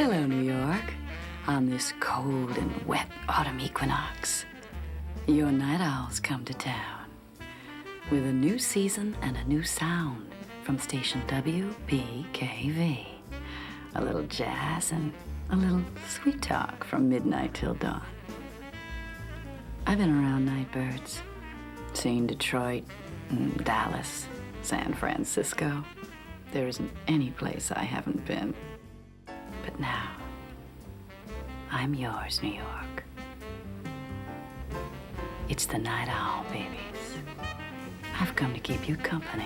Hello, New York. On this cold and wet autumn equinox, your night owls come to town with a new season and a new sound from station WBKV. A little jazz and a little sweet talk from midnight till dawn. I've been around nightbirds, seen Detroit, Dallas, San Francisco. There isn't any place I haven't been. But now, I'm yours, New York. It's the Night Owl, babies. I've come to keep you company.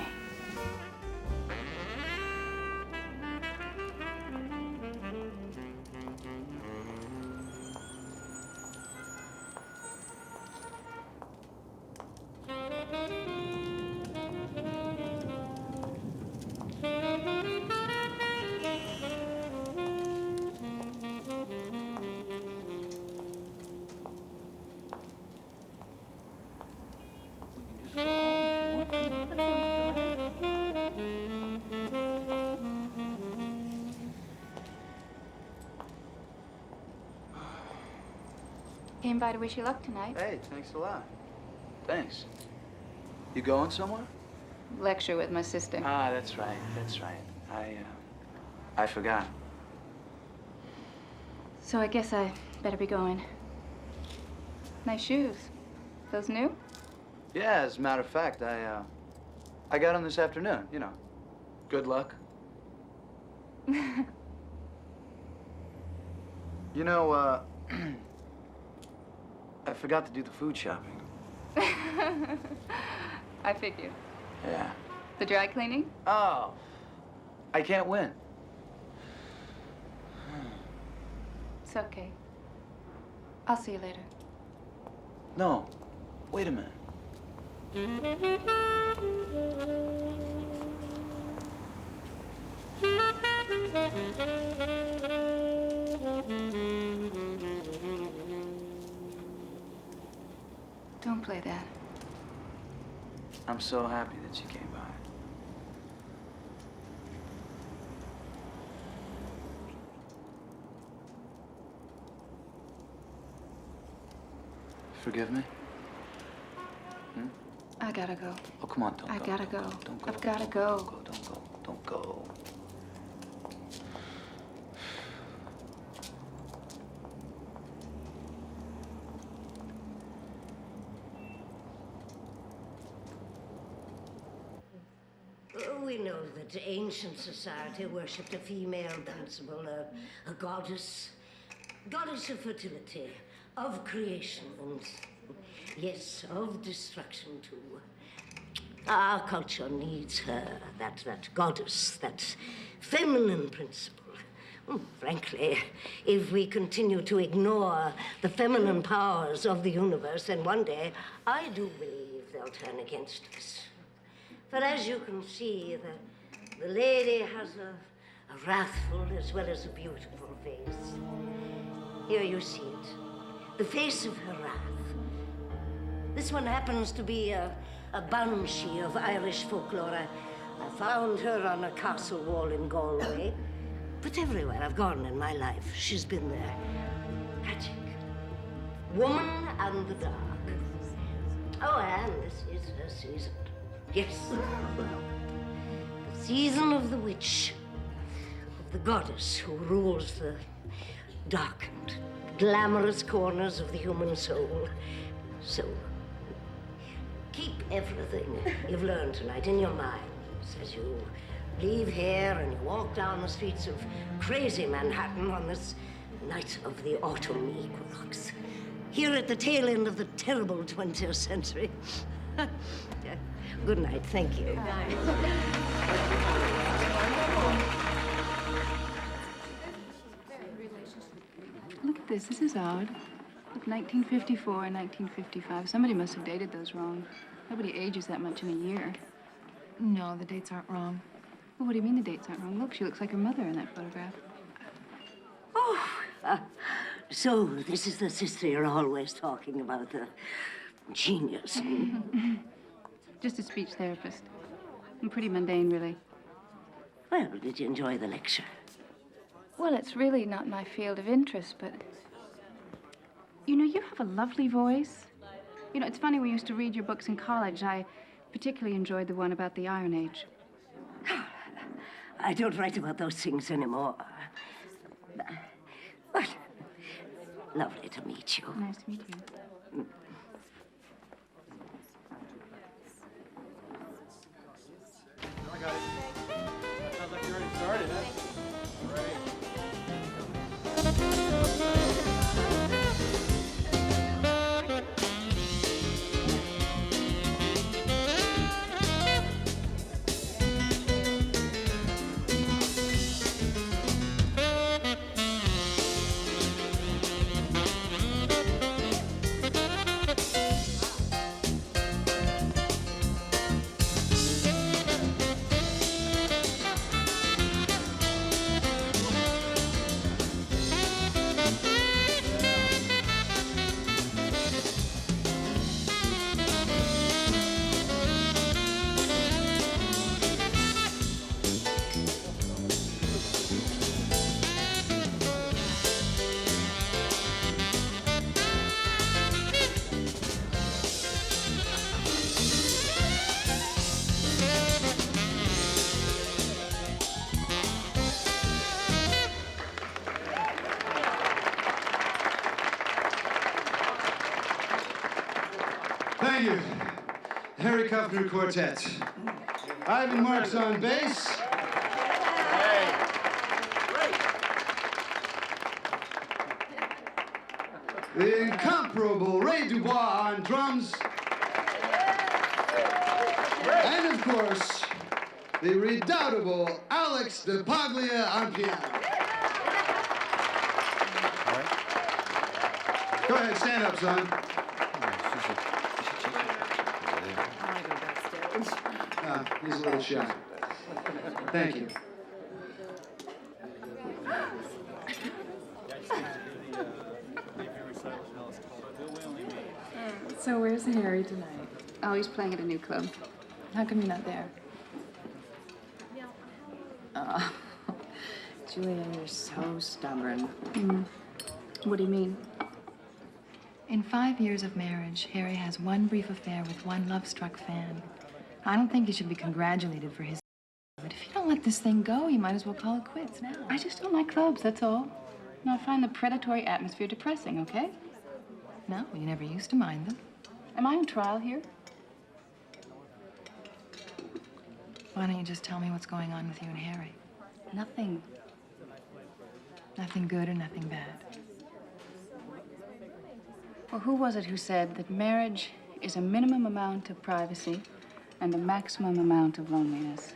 Came by to wish you luck tonight. Hey, thanks a lot. Thanks. You going somewhere? Lecture with my sister. Ah, that's right. That's right. I forgot. So I guess I better be going. Nice shoes. Those new? Yeah, as a matter of fact, I got them this afternoon, you know. Good luck. You know, I forgot to do the food shopping. I figured. Yeah. The dry cleaning? Oh, I can't win. It's okay. I'll see you later. No, wait a minute. Don't play that. I'm so happy that you came by. Forgive me? I gotta go. Oh, come on, don't go. I gotta go. Don't go. I've gotta go. Don't go. Don't go. We know that ancient society worshipped a female principle, a goddess of fertility, of creation, and yes, of destruction too. Our culture needs her, that goddess, that feminine principle. Frankly, if we continue to ignore the feminine powers of the universe, then one day I do believe they'll turn against us. But as you can see, the lady has a wrathful as well as a beautiful face. Here you see it, the face of her wrath. This one happens to be a banshee of Irish folklore. I found her on a castle wall in Galway. But everywhere I've gone in my life, she's been there. Magic. Woman and the dark. Oh, and this is her season. Yes. The season of the witch, of the goddess who rules the darkened, glamorous corners of the human soul. So, keep everything you've learned tonight in your minds as you leave here and you walk down the streets of crazy Manhattan on this night of the autumn equinox. Here at the tail end of the terrible 20th century. Good night, thank you. Good night. Look at this. This is odd. Look, 1954 and 1955. Somebody must have dated those wrong. Nobody ages that much in a year. No, the dates aren't wrong. Well, what do you mean the dates aren't wrong? Look, she looks like her mother in that photograph. Oh, so this is the sister you're always talking about, the genius. Just a speech therapist. And pretty mundane, really. Well, did you enjoy the lecture? Well, it's really not my field of interest, but... You know, you have a lovely voice. You know, it's funny, we used to read your books in college. I particularly enjoyed the one about the Iron Age. I don't write about those things anymore. But lovely to meet you. Nice to meet you. I got it. Sounds like you already started, huh? All right. Thank you. Harry Kuffner Quartet. Ivan Marks on bass. The incomparable Ray Dubois on drums. And of course, the redoubtable Alex DePaglia on piano. Go ahead, stand up, son. He's a little shy. Thank you. So where's Harry tonight? Oh, he's playing at a new club. How come you're not there? Oh, Julia, you're so stubborn. What do you mean? In 5 years of marriage, Harry has one brief affair with one love-struck fan. I don't think he should be congratulated for his... But if you don't let this thing go, you might as well call it quits now. I just don't like clubs, that's all. No, I find the predatory atmosphere depressing, okay? No, you never used to mind them. Am I on trial here? Why don't you just tell me what's going on with you and Harry? Nothing. Nothing good or nothing bad. Well, who was it who said that marriage is a minimum amount of privacy and a maximum amount of loneliness?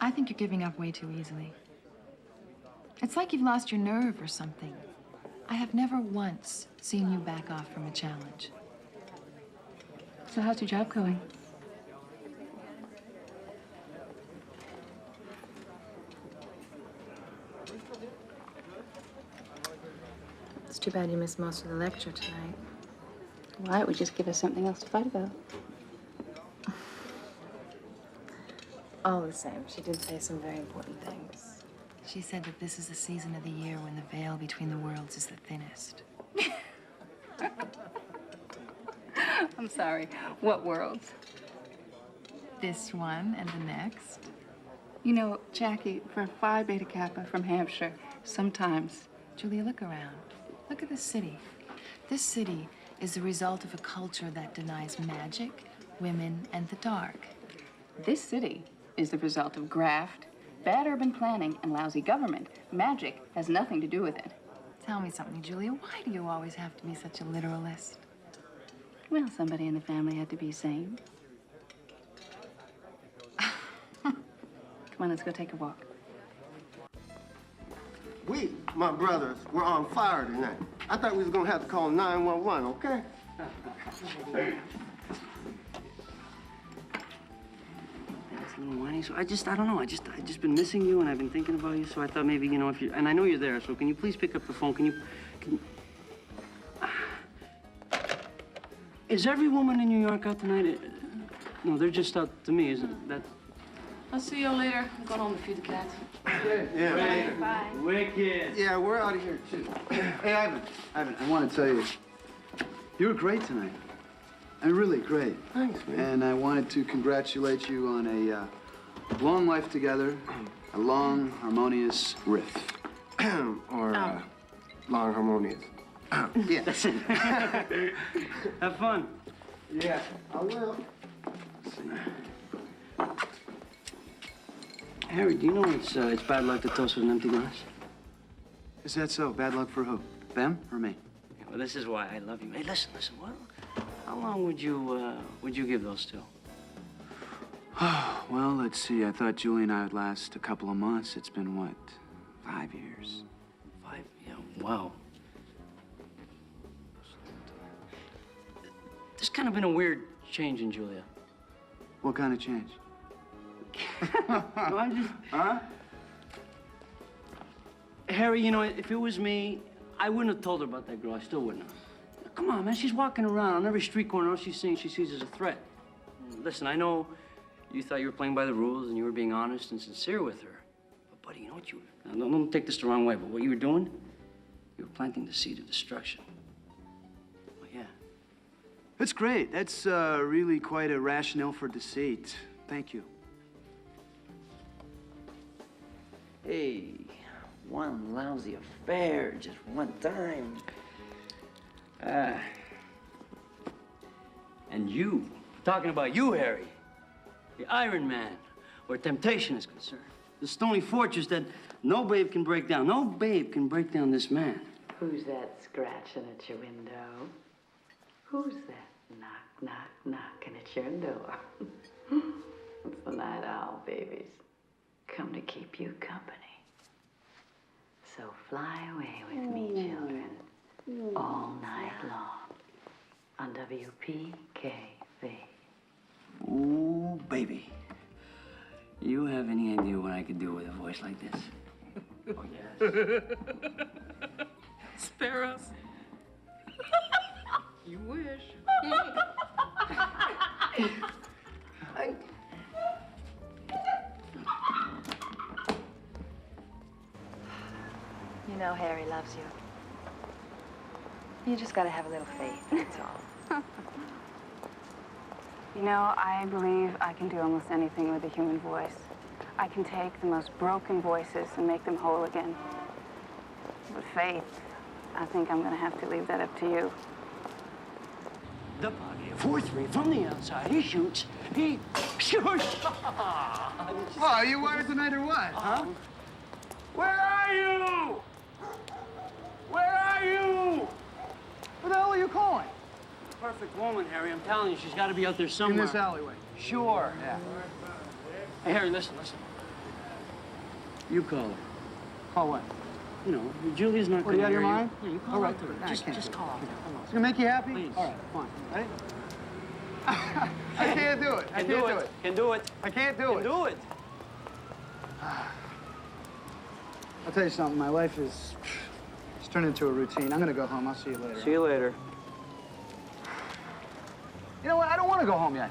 I think you're giving up way too easily. It's like you've lost your nerve or something. I have never once seen you back off from a challenge. So how's your job going? It's too bad you missed most of the lecture tonight. Why? It would just give us something else to fight about. All the same, she did say some very important things. She said that this is the season of the year when the veil between the worlds is the thinnest. I'm sorry. What worlds? This one and the next. You know, Jackie, for Phi Beta Kappa from Hampshire, sometimes... Julia, look around. Look at this city. This city is the result of a culture that denies magic, women, and the dark. This city is the result of graft, bad urban planning, and lousy government. Magic has nothing to do with it. Tell me something, Julia. Why do you always have to be such a literalist? Well, somebody in the family had to be sane. Come on, let's go take a walk. We, my brothers, were on fire tonight. I thought we was gonna have to call 911, okay? It's a little whiny, so I don't know. I just been missing you, and I've been thinking about you. So I thought maybe, you know, if you, and I know you're there. So can you please pick up the phone? Can you? Is every woman in New York out tonight? No, they're just out to me, isn't that? I'll see you later. I'm going home to feed the cat. Yeah. Bye. Wicked. Yeah, we're out of here, too. Hey, Ivan, I want to tell you, you were great tonight. And really great. Thanks, man. And I wanted to congratulate you on a long life together, a long, harmonious riff. Or, long harmonious. Yeah. Have fun. Yeah, I will. Harry, do you know it's bad luck to toast with an empty glass? Is that so? Bad luck for who? Them or me? Yeah, well, this is why I love you. Hey, listen. What? How long would you give those two? Well, let's see. I thought Julie and I would last a couple of months. It's been, what, 5 years? 5? Yeah, wow. There's kind of been a weird change in Julia. What kind of change? No, I'm just... Huh? Harry, you know, if it was me, I wouldn't have told her about that girl. I still wouldn't have. Come on, man. She's walking around on every street corner. All she's seeing, she sees as a threat. Listen, I know you thought you were playing by the rules and you were being honest and sincere with her. But, buddy, you know what you... Now, don't take this the wrong way, but what you were doing, you were planting the seed of destruction. Well, yeah. That's great. That's really quite a rationale for deceit. Thank you. Hey, one lousy affair, just one time. And you, talking about you, Harry, the Iron Man, where temptation is concerned. The stony fortress that no babe can break down. No babe can break down this man. Who's that scratching at your window? Who's that knocking at your door? It's the night owl, babies. Come to keep you company. So fly away with me, children, all night long on WPKV. Ooh, baby. You have any idea what I could do with a voice like this? Oh, yes. Spare us. You wish. You know Harry loves you. You just gotta have a little faith, that's all. You know, I believe I can do almost anything with a human voice. I can take the most broken voices and make them whole again. But faith, I think I'm gonna have to leave that up to you. The body, 4-3 from the outside. He shoots. He shoots. Oh, you wanted tonight or what? Huh? Where are you? Where are you? Who the hell are you calling? Perfect woman, Harry. I'm telling you, she's got to be out there somewhere. In this alleyway. Sure. Yeah. Hey, Harry, listen. You call her. Call what? You know, Julia's not What, going you to out of your hear mind? You. Yeah, you call All right. her. I Just can't. call her. It's gonna make you happy? Please. All right, fine. Ready? I can't do it. I Can can't do do it. it. Can do it. I can't do Can it. do it. I'll tell you something. My life is it's turned into a routine. I'm gonna go home. I'll see you later. See you later. You know what? I don't want to go home yet.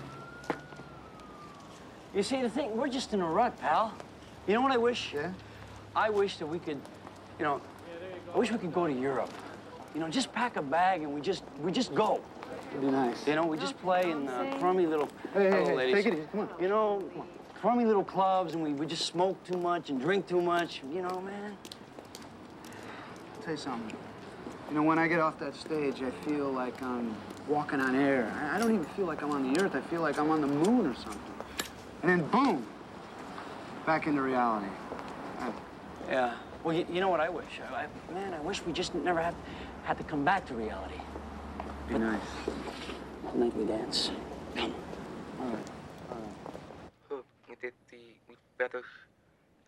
You see, the thing, we're just in a rut, pal. You know what I wish? Yeah? I wish that we could, you know, I wish we could go to Europe. You know, just pack a bag and we just go. It'd be nice. You know, we just play in crummy little, Hey, hello, ladies. take it easy. Come on. You know, crummy little clubs, and we just smoke too much and drink too much. You know, man. I'll tell you something. You know, when I get off that stage, I feel like I'm walking on air. I don't even feel like I'm on the earth. I feel like I'm on the moon or something. And then, boom, back into reality. Yeah. Well, you know what I wish? Man, I wish we just never had to come back to reality. Be nice. Tonight we dance. Come. All right. Hope you did the better.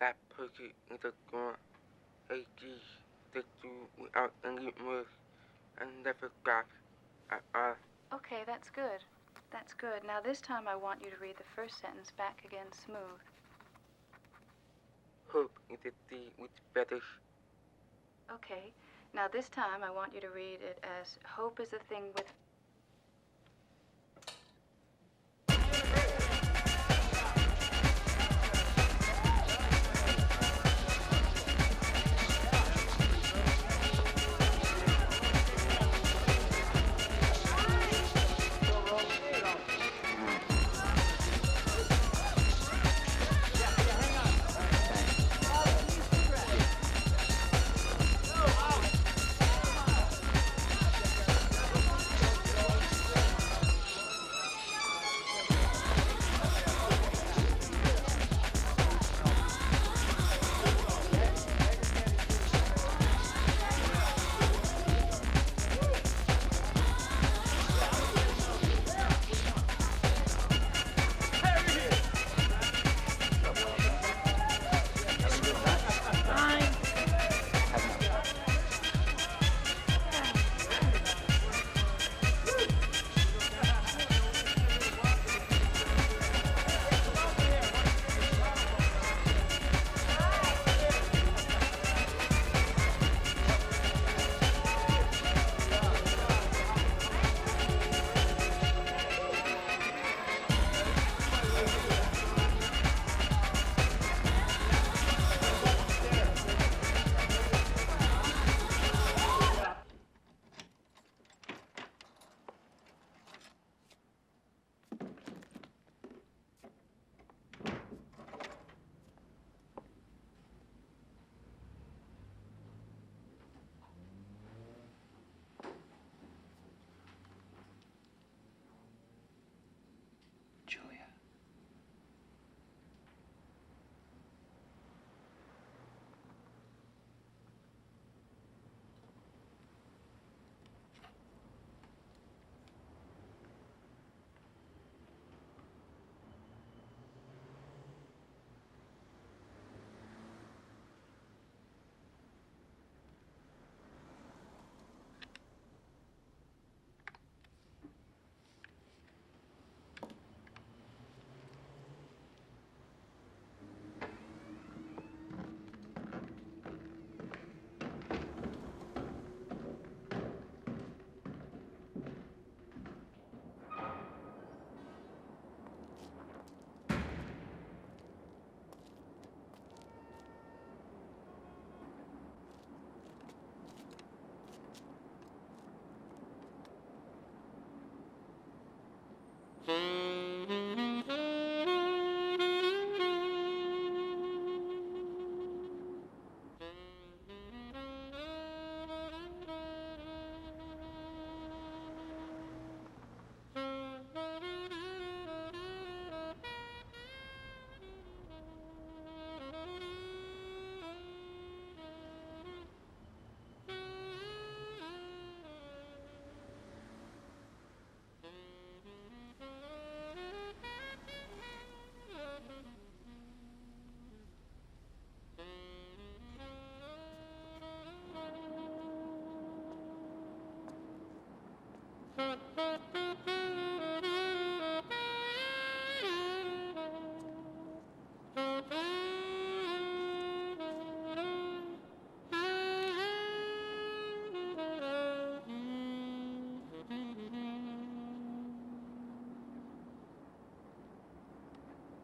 That person is a girl. AG did you without any mirth and never got. Okay, that's good. That's good. Now this time I want you to read the first sentence back again smooth. Hope you did with better. Okay. Now this time I want you to read it as hope is a thing with...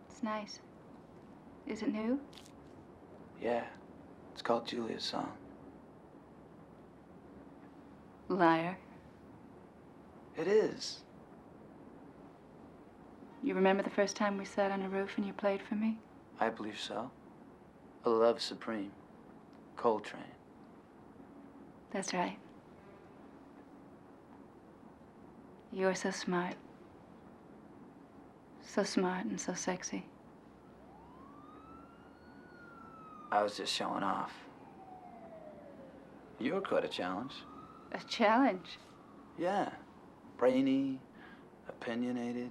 It's nice. Is it new? Yeah. It's called Julia's Song. Liar. It is. You remember the first time we sat on a roof and you played for me? I believe so. A love supreme. Coltrane. That's right. You're so smart. So smart and so sexy. I was just showing off. You were quite a challenge. A challenge? Yeah. Brainy, opinionated,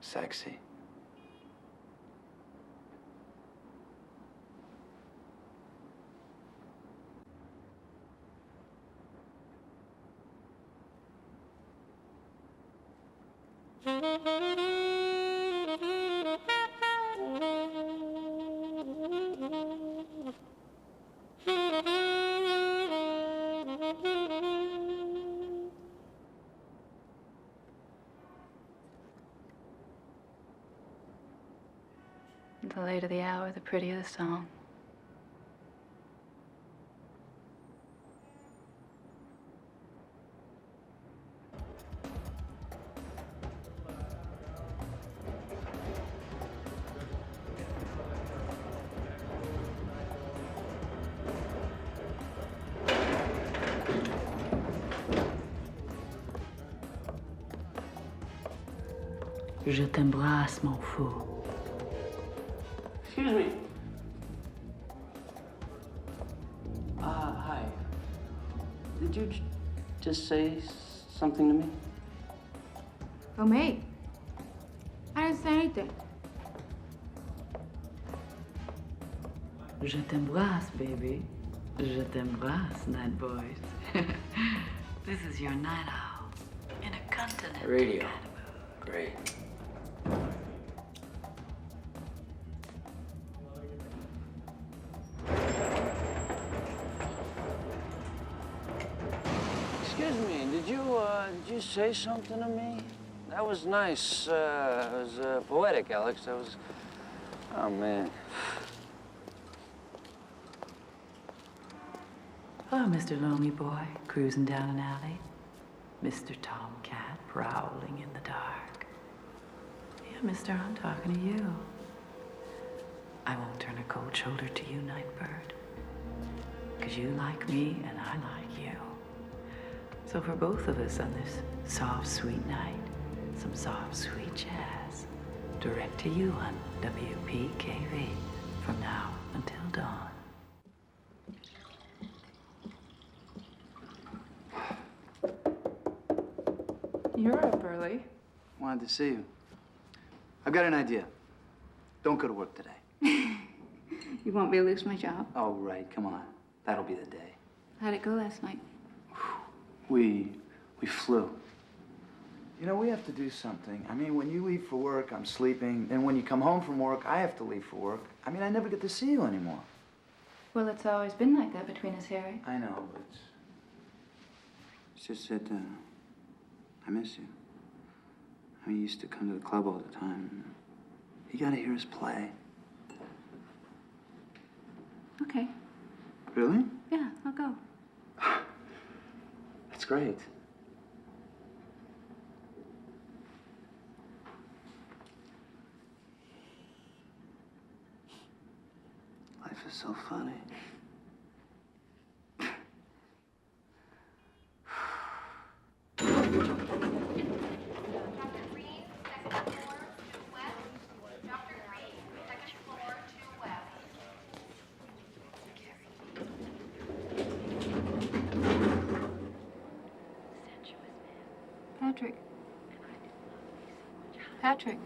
sexy. The later the hour, the prettier the song. Je t'embrasse, mon fou. Excuse me. Hi. Did you just say something to me? Who, me? I didn't say anything. Je t'embrasse, baby. Je t'embrasse, night boys. This is your night owl in a continent. Radio. Great. Excuse me, did you say something to me? That was nice. It was poetic, Alex. That was... Oh, man. Oh, Mr. Lonely Boy, cruising down an alley. Mr. Tomcat, prowling in the dark. Yeah, mister, I'm talking to you. I won't turn a cold shoulder to you, Nightbird. 'Cause you like me and I like you. So for both of us on this soft, sweet night, some soft, sweet jazz. Direct to you on WPKV from now until dawn. You're up early. Wanted to see you. I've got an idea. Don't go to work today. You want me to lose my job? Oh, right. Come on. That'll be the day. How'd it go last night? We flew. You know, we have to do something. I mean, when you leave for work, I'm sleeping. And when you come home from work, I have to leave for work. I mean, I never get to see you anymore. Well, it's always been like that between us, Harry. I know, but it's just that I miss you. I mean, you used to come to the club all the time. You gotta hear us play. Okay. Really? Yeah, I'll go. That's great. Life is so funny. Patrick. Patrick.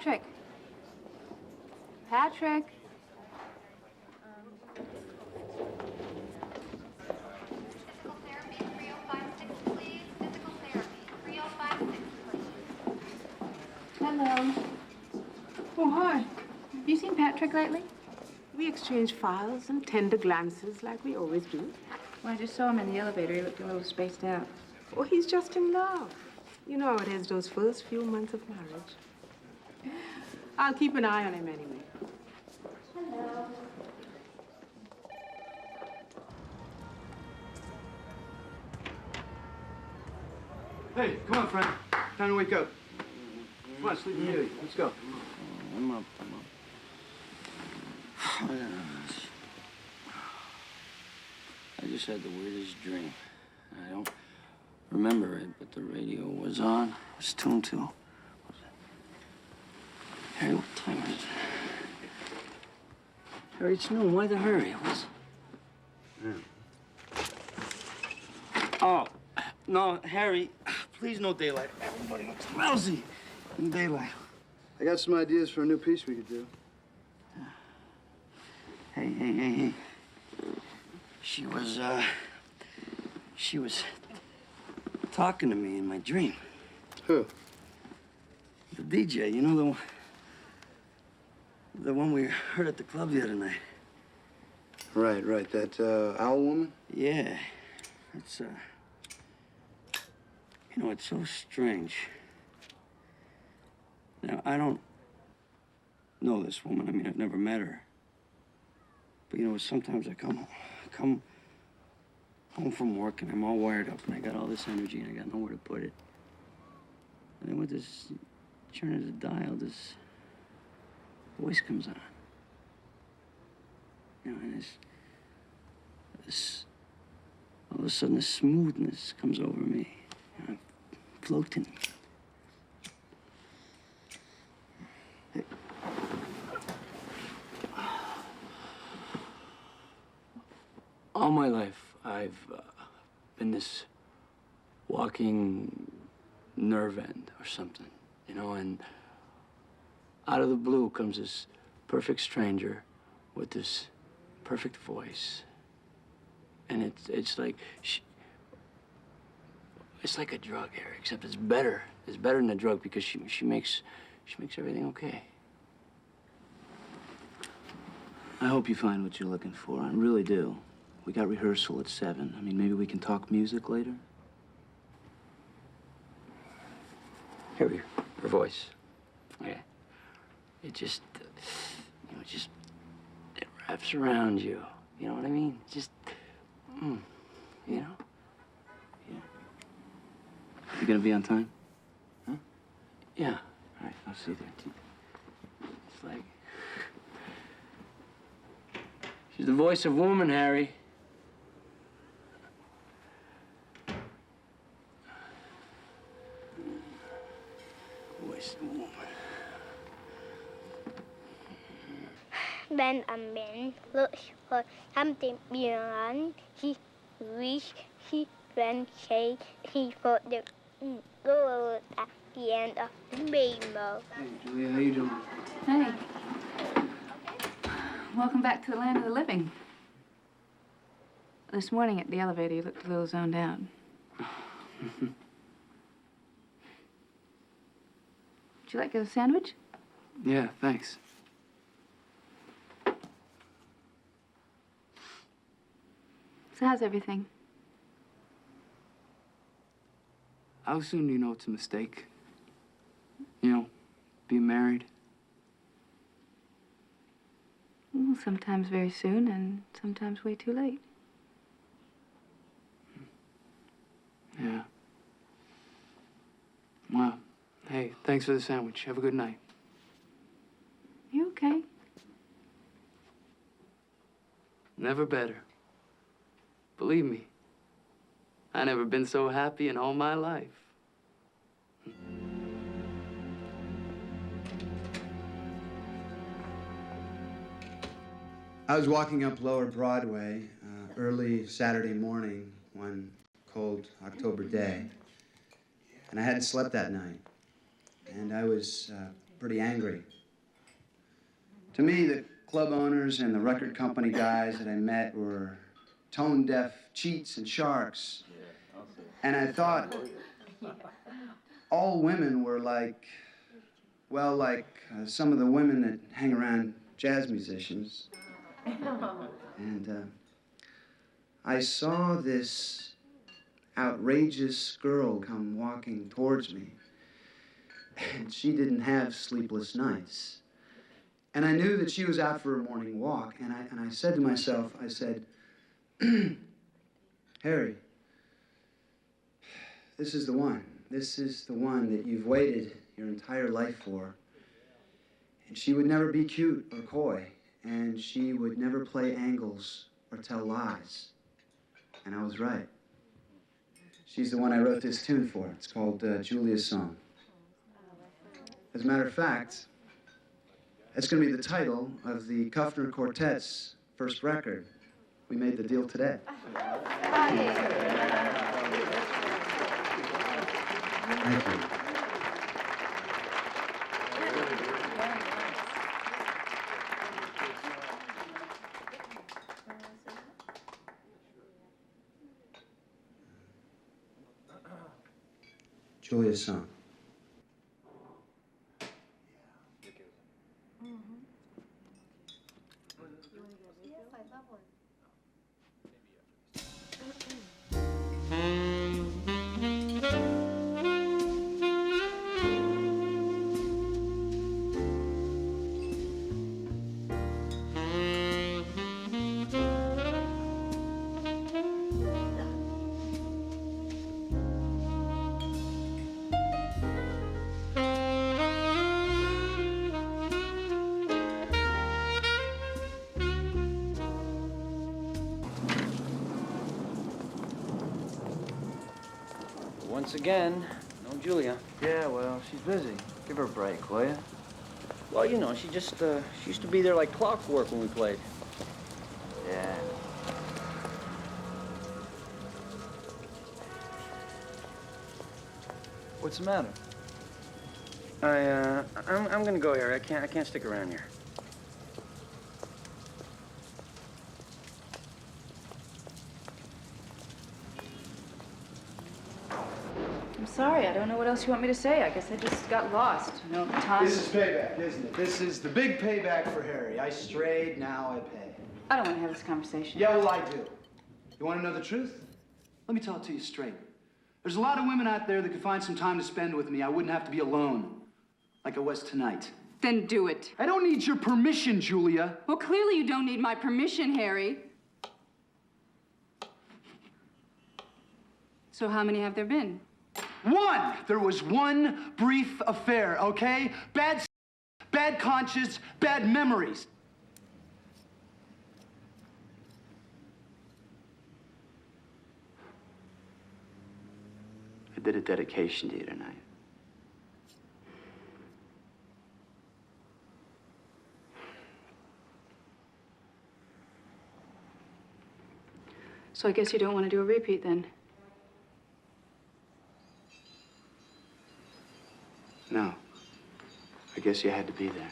Patrick. Patrick. Physical therapy, 3056, please. Physical therapy, 3056, please. Hello. Oh, hi. Have you seen Patrick lately? We exchange files and tender glances like we always do. Well, I just saw him in the elevator. He looked a little spaced out. Oh, he's just in love. You know how it is those first few months of marriage. I'll keep an eye on him anyway. Hello. Hey, come on, friend. Time to wake up. Come on, Sleeping Beauty. Let's go. I'm up. I just had the weirdest dream. I don't remember it, but the radio was on. It was tuned to. What was it? Harry, what time is it? Harry, it's noon. Why the hurry? What's... Oh, no, Harry, please no daylight. Everybody looks lousy in daylight. I got some ideas for a new piece we could do. Hey. She was talking to me in my dream. Who? The DJ, you know, the one we heard at the club the other night. Right. That owl woman? Yeah. It's, you know, it's so strange. Now, I don't know this woman. I mean, I've never met her. But, you know, sometimes I come home from work and I'm all wired up and I got all this energy and I got nowhere to put it. And then with this turn of the dial, this voice comes on. You know, and this all of a sudden, this smoothness comes over me. And I'm floating. Hey. All my life, I've been this walking nerve end or something, you know, and out of the blue comes this perfect stranger with this perfect voice. And it's like, it's like a drug, Harry, except it's better. It's better than a drug because she makes everything okay. I hope you find what you're looking for. I really do. We got rehearsal at 7. I mean, maybe we can talk music later? Harry, her voice. Yeah. It just, it wraps around you. You know what I mean? Just, you know? Yeah. You gonna be on time? Huh? Yeah. All right, I'll see you there. It's like, she's the voice of woman, Harry. Voice of woman. When a man looks for something beyond his wish, he can say he for the gold at the end of the rainbow. Hey, Julia, how you doing? Hey. Welcome back to the land of the living. This morning at the elevator, you looked a little zoned out. Would you like a sandwich? Yeah, thanks. So how's everything? How soon do you know it's a mistake? You know, being married? Well, sometimes very soon and sometimes way too late. Yeah. Well, hey, thanks for the sandwich. Have a good night. You okay? Never better. Believe me, I never been so happy in all my life. I was walking up Lower Broadway early Saturday morning, one cold October day, and I hadn't slept that night. And I was pretty angry. To me, the club owners and the record company guys that I met were tone-deaf cheats and sharks. And I thought all women were like, well, like some of the women that hang around jazz musicians. And I saw this outrageous girl come walking towards me. And she didn't have sleepless nights. And I knew that she was out for a morning walk. And I said to myself, I said, Harry, this is the one. This is the one that you've waited your entire life for. And she would never be cute or coy. And she would never play angles or tell lies. And I was right. She's the one I wrote this tune for. It's called Julia's Song. As a matter of fact, it's going to be the title of the Kuffner Quartet's first record. We made the deal today. Thank you. Julia's Song. Once again, no Julia. Yeah, well, she's busy. Give her a break, will you? Well, you know, she used to be there like clockwork when we played. Yeah. What's the matter? I'm gonna go here. I can't stick around here. I'm sorry, I don't know what else you want me to say. I guess I just got lost. No time. This is payback, isn't it? This is the big payback for Harry. I strayed, now I pay. I don't want to have this conversation. Yeah, well, I do. You want to know the truth? Let me tell it to you straight. There's a lot of women out there that could find some time to spend with me. I wouldn't have to be alone, like I was tonight. Then do it. I don't need your permission, Julia. Well, clearly you don't need my permission, Harry. So how many have there been? One! There was one brief affair, okay? Bad conscience, bad memories. I did a dedication to you tonight. So I guess you don't want to do a repeat then? No. I guess you had to be there.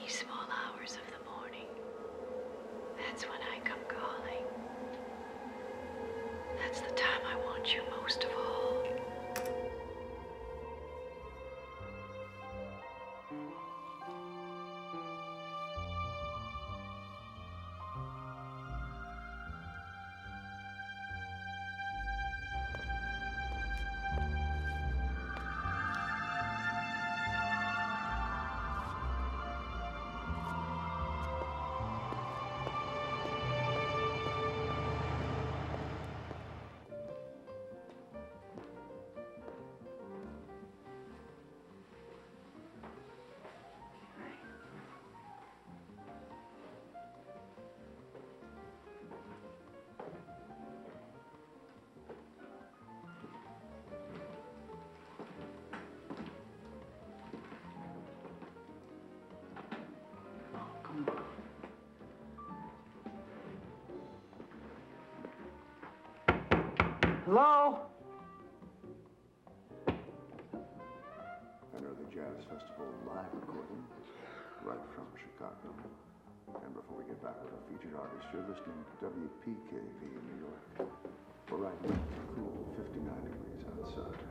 Small hours of the morning. That's when I come calling. That's the time I want you most of all. Hello? Another Jazz Festival live recording right from Chicago. And before we get back with our featured artist, you're listening to WPKV in New York. We're right now, cool 59 degrees outside.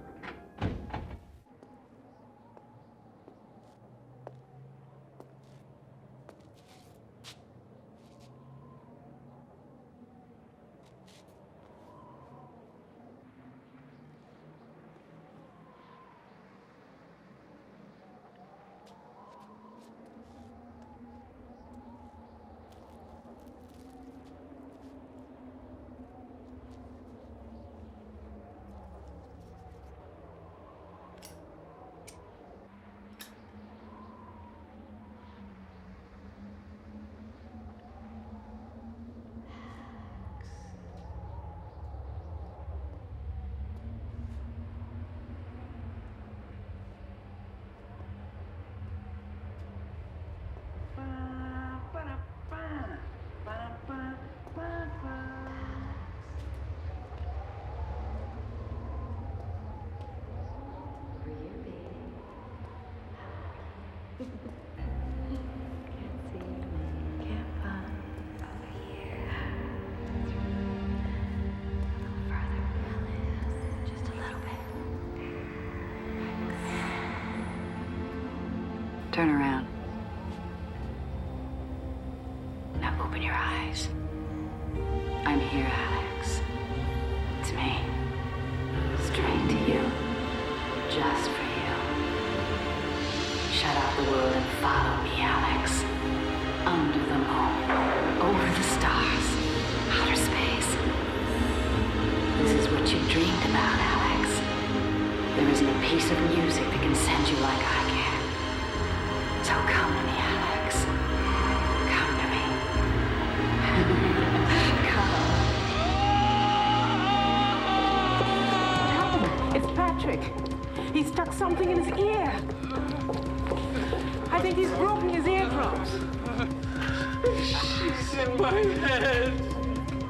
Turn around. Now open your eyes. I'm here, Alex. It's me. Straight to you. Just for you. Shut out the world and follow me, Alex. Under the moon. Over the stars. Outer space. This is what you dreamed about, Alex. There isn't a piece of music that can send you like I can. So come to me, Alex. Come to me. Come. What happened? It's Patrick. He stuck something in his ear. I think he's broken his eardrums. She's in my head.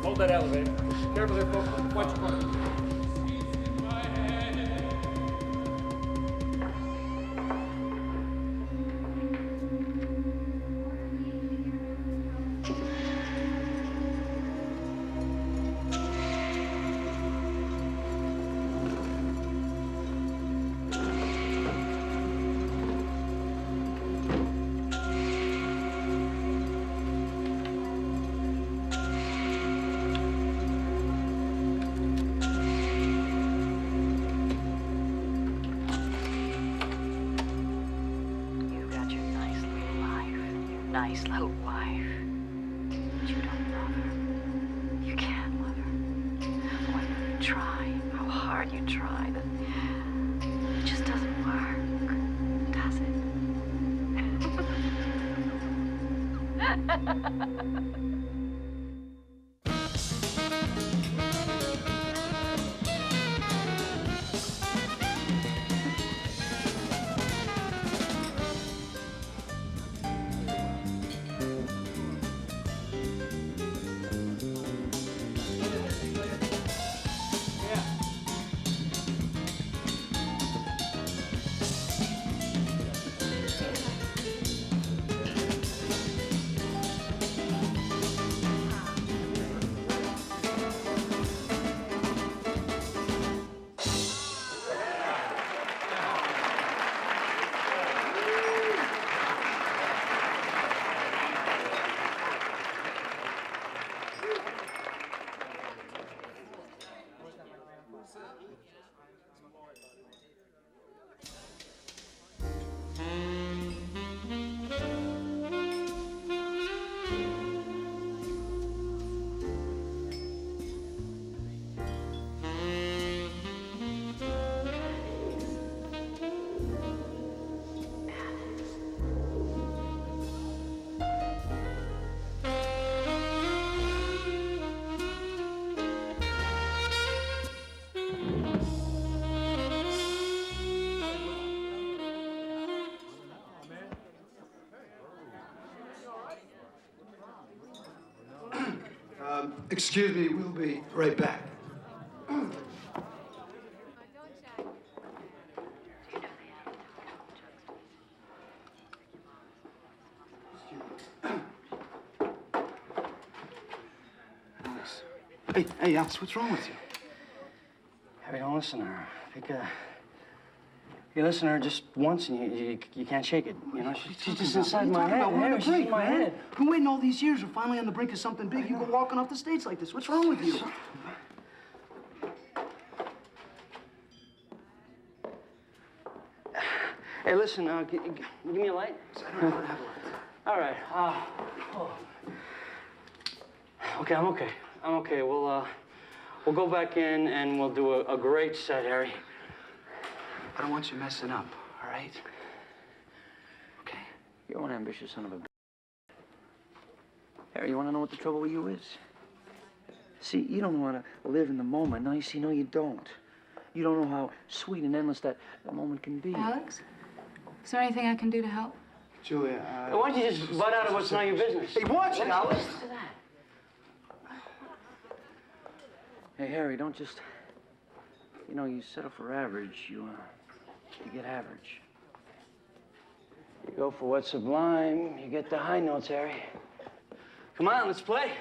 Hold that elevator. Careful there, folks. Watch your corner. Nice little wife. But you don't love her. You can't love her. When you try, how hard you try, it just doesn't work, does it? Excuse me, we'll be right back. Hey, Alex, what's wrong with you? Harry, don't listen to her. I think, you listen to her just once and you can't shake it. You know, she's just inside my head. We're on the Harry, she's brink, in my man. head. We've been waiting all these years. We're finally on the brink of something big. You go walking off the stage like this. What's wrong with you? Hey, listen, give me a light. I don't have a light. All right. Okay, I'm okay. I'm okay. We'll go back in and we'll do a great set, Harry. I don't want you messing up, all right? Okay. You're one ambitious son of a bitch. Harry, you want to know what the trouble with you is? See, you don't know how to live in the moment. No, you see, no, you don't. You don't know how sweet and endless that moment can be. Alex, is there anything I can do to help? Julia, why don't you just butt out of what's not your business? Hey, watch it, Alex. Listen to that. Hey, Harry, don't just... You know, you settle for average, you get average. You go for what's sublime, you get the high notes, Harry. Come on, let's play.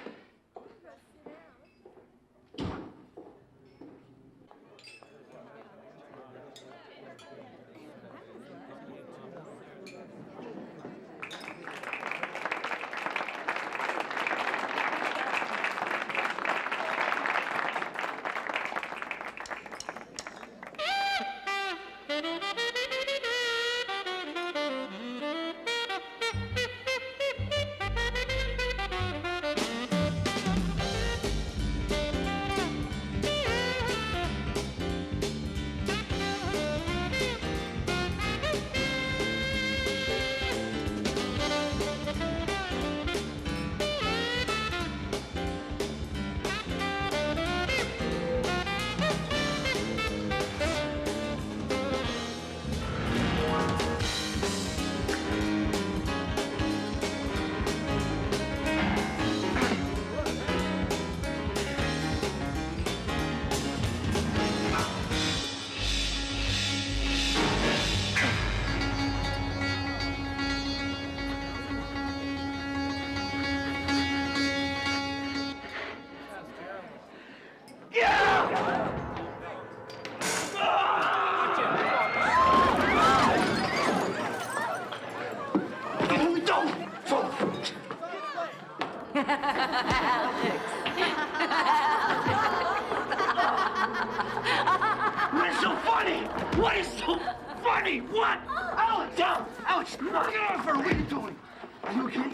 What is so funny? What is so funny? What? Alex! Alex! Get off her! What are you doing? Are you okay?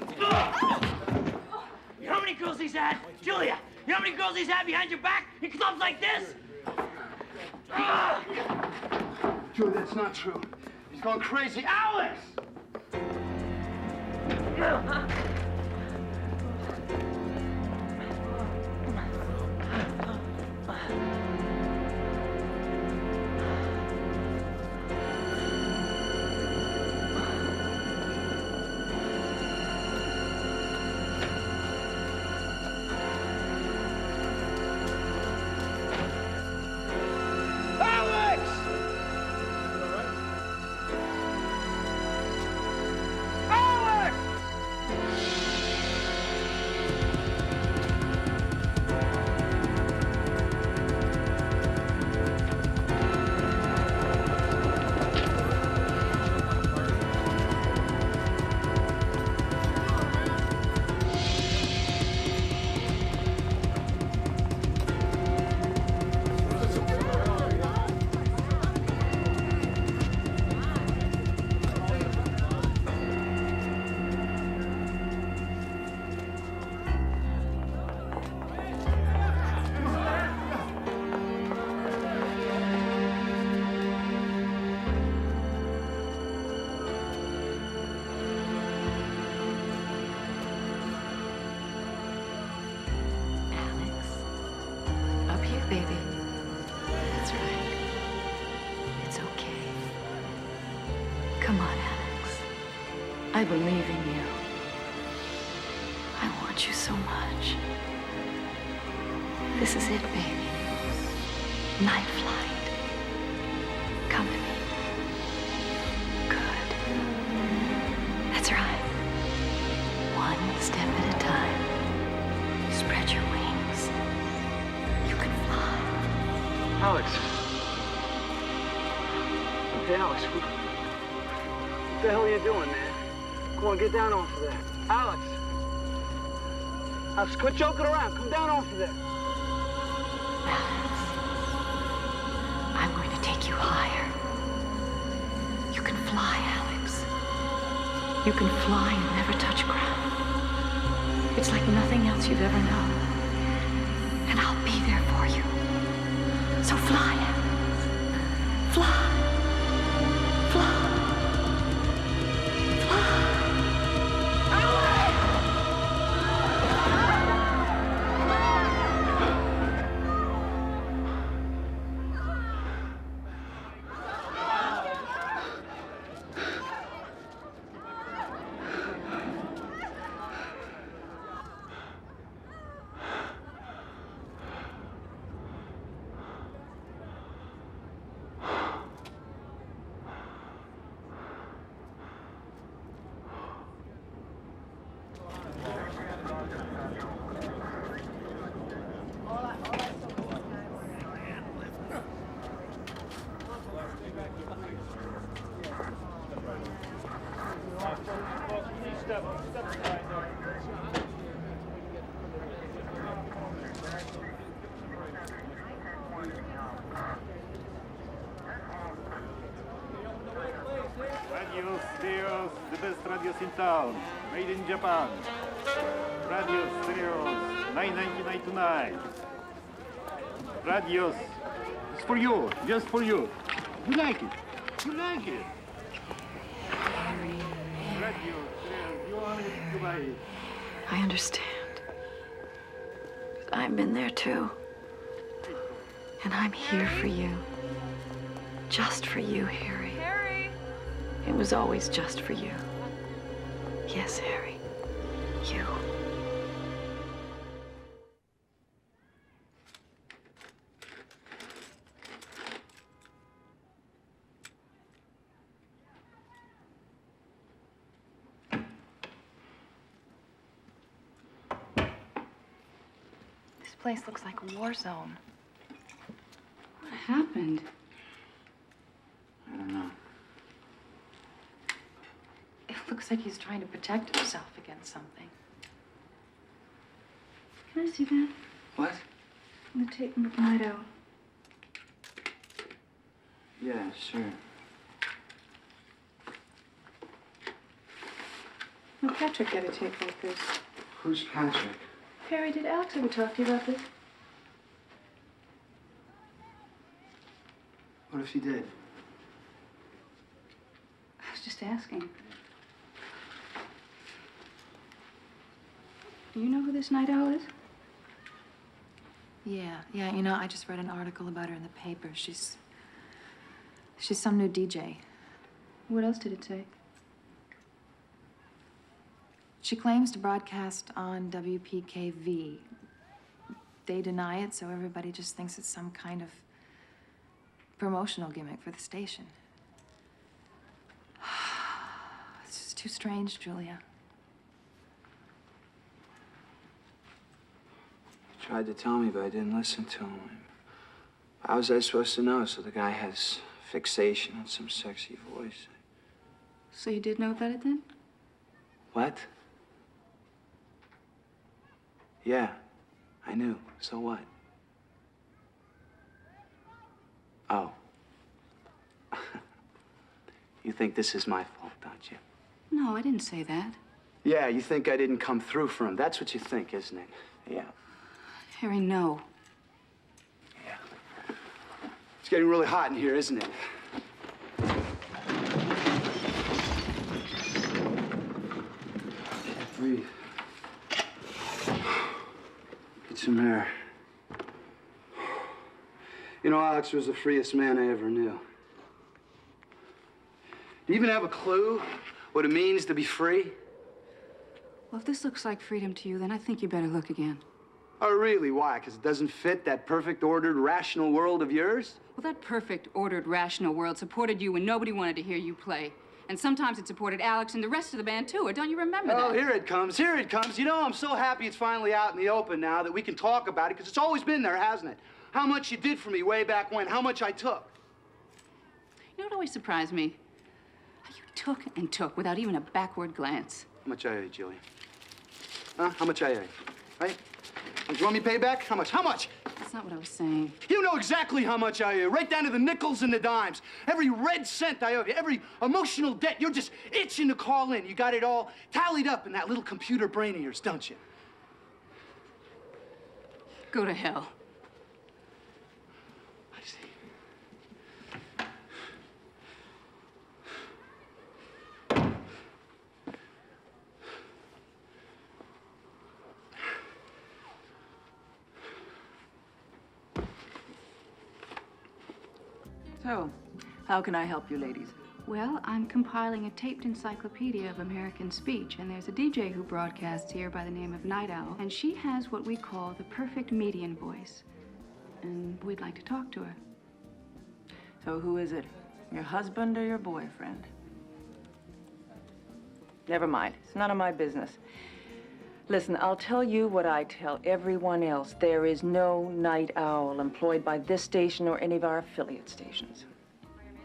You know how many girls he's had? Julia, you know how many girls he's had behind your back in clubs like this? Julia, that's not true. He's going crazy. Alex! Up here, baby. That's right. It's okay. Come on, Alex. I believe in you. I want you so much. This is it, baby. Night flight. Come to me. Good. That's right. One step at a time. Spread your wings. Alex. Hey, Alex. What the hell are you doing, man? Come on, get down off of there. Alex. Alex, quit joking around. Come down off of there. I'm going to take you higher. You can fly, Alex. You can fly and never touch ground. It's like nothing else you've ever known. And I'll be there for you. So fly, Alex. Fly. Fly. Radio Stereos, the best radios in town, made in Japan. Radio Stereos, $9.99 tonight. Radios, it's for you, just for you. You like it, you like it. Radio Stereos, you want it, you buy it. I understand. I've been there too. And I'm here for you. Just for you, Harry. Harry! It was always just for you. Yes, Harry. You. This place looks like a war zone. What happened? I don't know. It looks like he's trying to protect himself against something. Can I see that? What? The tape from the Night Owl. Yeah, sure. No, Patrick got a tape like this. Who's Patrick? Harry, did Alex ever talk to you about this? What if he did? I was just asking. Do you know who this Night Owl is? Yeah, you know, I just read an article about her in the paper. She's some new DJ. What else did it say? She claims to broadcast on WPKV. They deny it, so everybody just thinks it's some kind of promotional gimmick for the station. It's just too strange, Julia. He tried to tell me, but I didn't listen to him. How was I supposed to know? So the guy has fixation on some sexy voice. So you did know about it then? What? Yeah, I knew. So what? Oh. You think this is my fault, don't you? No, I didn't say that. Yeah, you think I didn't come through for him. That's what you think, isn't it? Yeah. Harry, no. It's getting really hot in here, isn't it? Can't breathe. Get some air. You know, Alex was the freest man I ever knew. Do you even have a clue what it means to be free? Well, if this looks like freedom to you, then I think you better look again. Oh, really? Why? Because it doesn't fit that perfect, ordered, rational world of yours? Well, that perfect, ordered, rational world supported you when nobody wanted to hear you play. And sometimes it supported Alex and the rest of the band, too. Or don't you remember Oh, that? here it comes. Here it comes. You know, I'm so happy it's finally out in the open now that we can talk about it, because it's always been there, hasn't it? How much you did for me way back when, how much I took. You know what always surprised me? How you took and took without even a backward glance. How much I owe you, Julia? Huh? How much I owe you? Right? Do you want me payback? How much? How much? That's not what I was saying. You know exactly how much I owe you, right down to the nickels and the dimes. Every red cent I owe you, every emotional debt. You're just itching to call in. You got it all tallied up in that little computer brain of yours, don't you? Go to hell. I see. So, how can I help you ladies? Well, I'm compiling a taped encyclopedia of American speech, and there's a DJ who broadcasts here by the name of Night Owl, and she has what we call the perfect median voice. And we'd like to talk to her. So who is it? Your husband or your boyfriend? Never mind. It's none of my business. Listen, I'll tell you what I tell everyone else. There is no night owl employed by this station or any of our affiliate stations.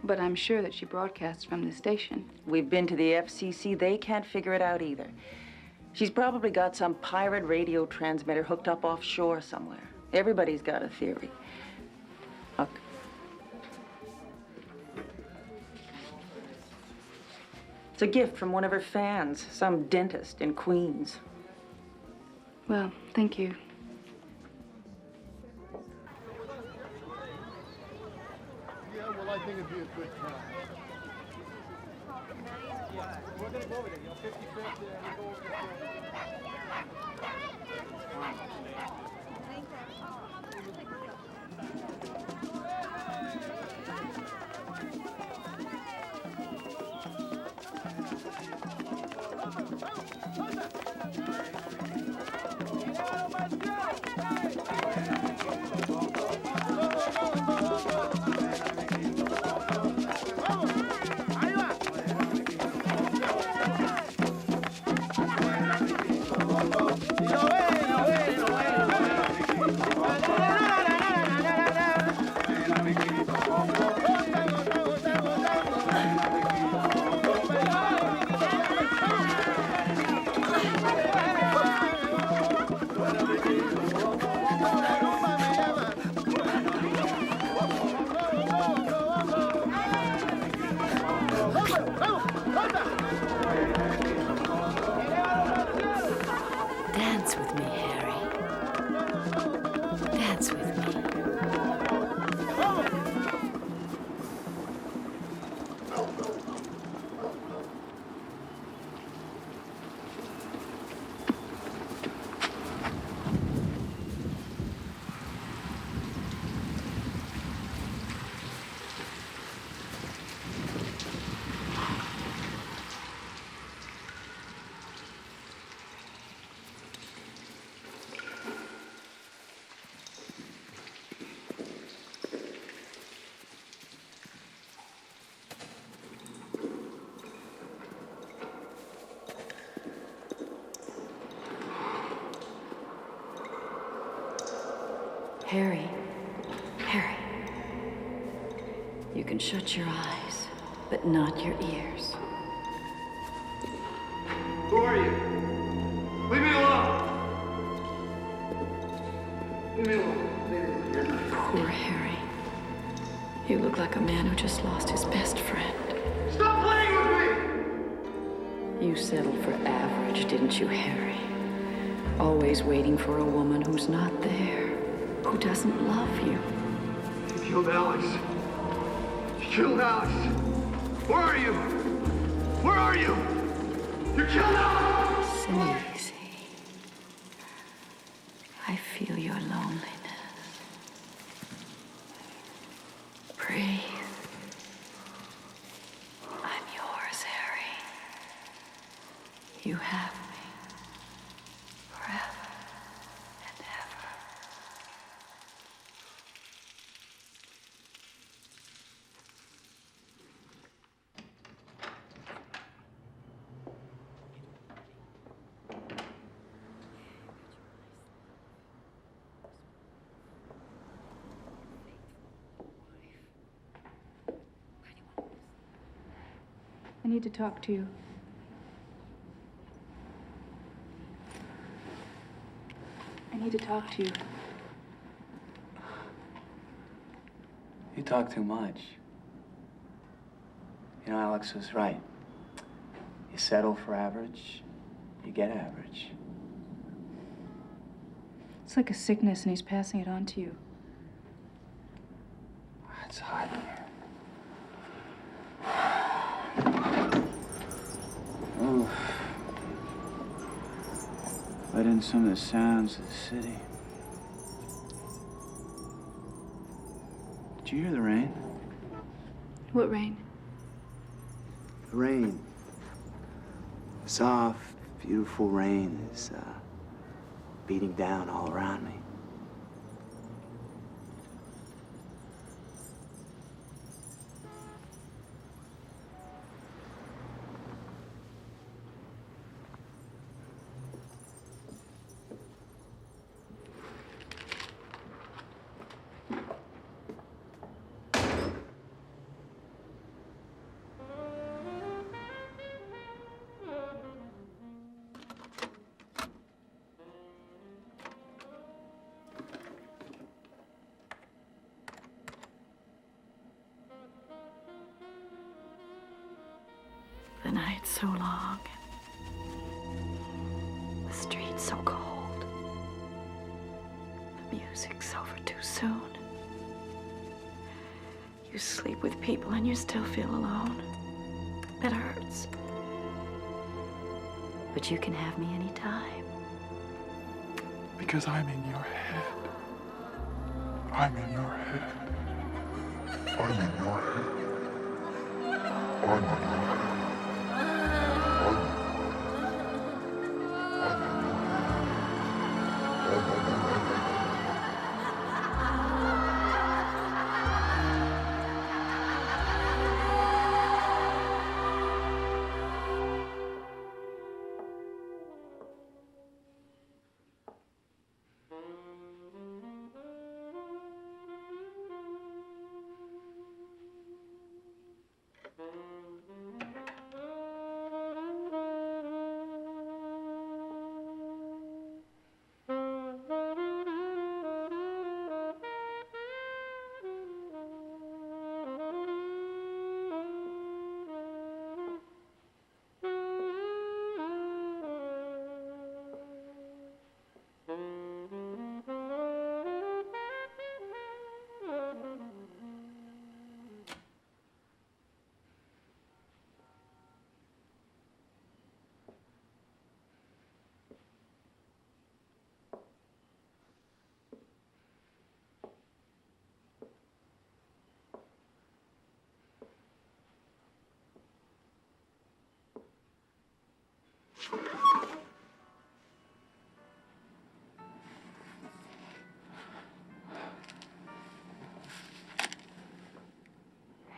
But I'm sure that she broadcasts from this station. We've been to the FCC. They can't figure it out either. She's probably got some pirate radio transmitter hooked up offshore somewhere. Everybody's got a theory. Look. It's a gift from one of her fans, some dentist in Queens. Well, thank you. Yeah, well, I think it'd be a good time. We're gonna go over there, 55th, we go over Dance with me, Harry. Dance with me. Harry, Harry, you can shut your eyes, but not your ears. Who are you? Leave me alone! Leave me alone. Poor Harry. You look like a man who just lost his best friend. Stop playing with me! You settled for average, didn't you, Harry? Always waiting for a woman who's not there, who doesn't love you. You killed Alex. You killed Alex. Where are you? Where are you? You killed Alex! Easy. I feel your loneliness. Breathe. I'm yours, Harry. You have me. Forever and ever. I need to talk to you. I need to talk to you. You talk too much. You know, Alex was right. You settle for average, you get average. It's like a sickness, and he's passing it on to you. It's hot in here. Ooh. Let in some of the sounds of the city. Did you hear the rain? What rain? The rain. Soft, beautiful rain is beating down all around me. The night's so long. The street's so cold. The music's over too soon. You sleep with people and you still feel alone. It hurts. But you can have me anytime. Because I'm in your head. I'm in your head. I'm in your head. I'm in your head.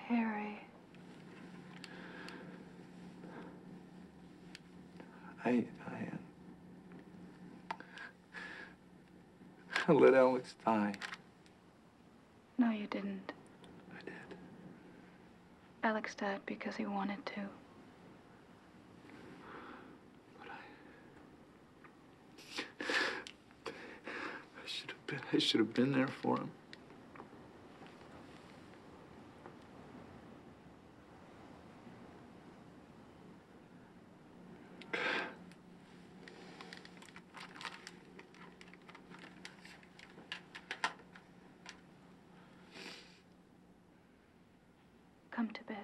Harry. I let Alex die. No, you didn't. I did. Alex died because he wanted to. I should have been there for him. Come to bed.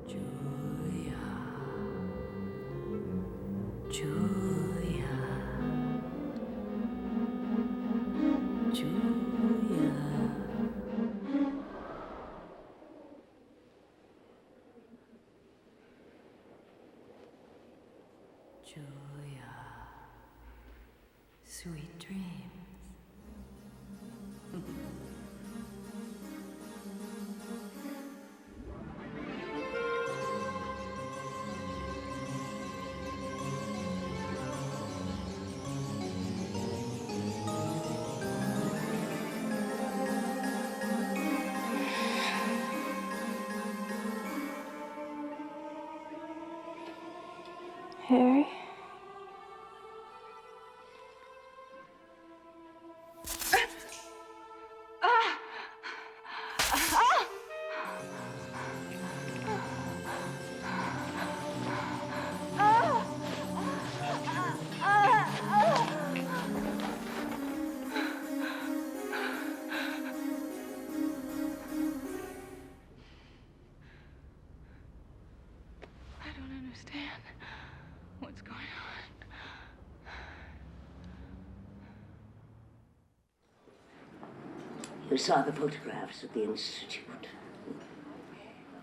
Julia. Julia. Julia. Sweet dreams. who saw the photographs at the Institute.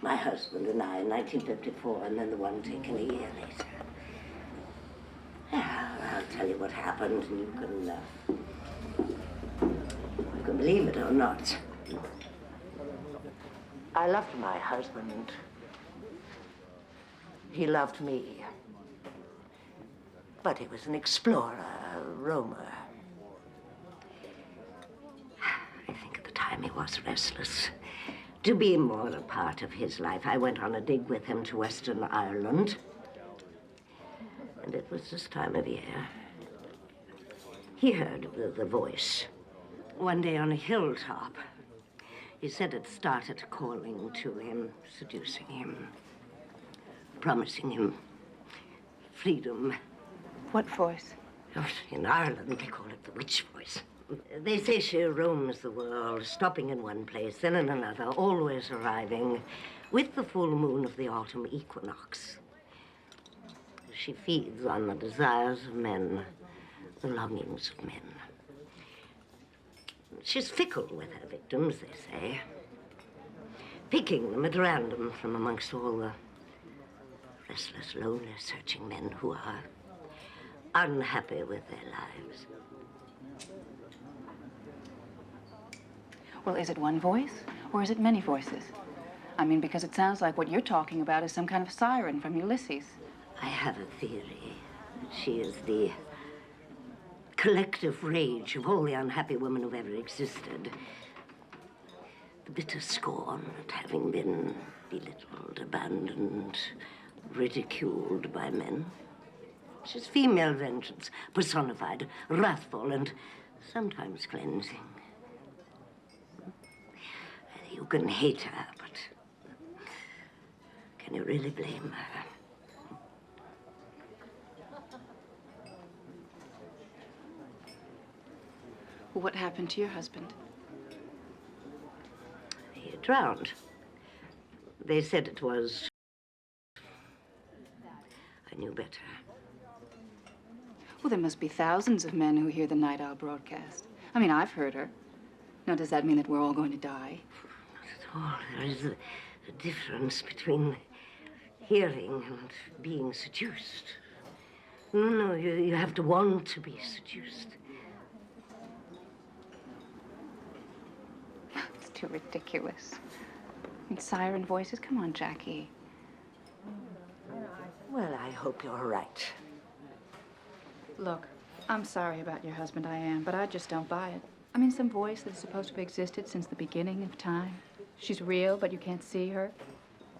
My husband and I in 1954, and then the one taken a year later. Well, I'll tell you what happened, and you can believe it or not. I loved my husband. He loved me. But he was an explorer, a roamer. I think at the time he was restless. To be more a part of his life, I went on a dig with him to Western Ireland. And it was this time of year. He heard the voice one day on a hilltop. He said it started calling to him, seducing him, promising him freedom. What voice? In Ireland, they call it the witch voice. They say she roams the world, stopping in one place, then in another, always arriving with the full moon of the autumn equinox. She feeds on the desires of men, the longings of men. She's fickle with her victims, they say, picking them at random from amongst all the restless, lonely, searching men who are unhappy with their lives. Well, is it one voice, or is it many voices? I mean, because it sounds like what you're talking about is some kind of siren from Ulysses. I have a theory. She is the collective rage of all the unhappy women who've ever existed. The bitter scorn at having been belittled, abandoned, ridiculed by men. She's female vengeance, personified, wrathful, and sometimes cleansing. You can hate her, but can you really blame her? What happened to your husband? He drowned. They said it was... I knew better. Well, there must be thousands of men who hear the Night Owl broadcast. I mean, I've heard her. Now, does that mean that we're all going to die? Not at all. There is a difference between hearing and being seduced. No, you have to want to be seduced. It's too ridiculous. I mean, siren voices? Come on, Jackie. Well, I hope you're right. Look, I'm sorry about your husband, I am, but I just don't buy it. I mean, some voice that's supposed to have existed since the beginning of time. She's real, but you can't see her.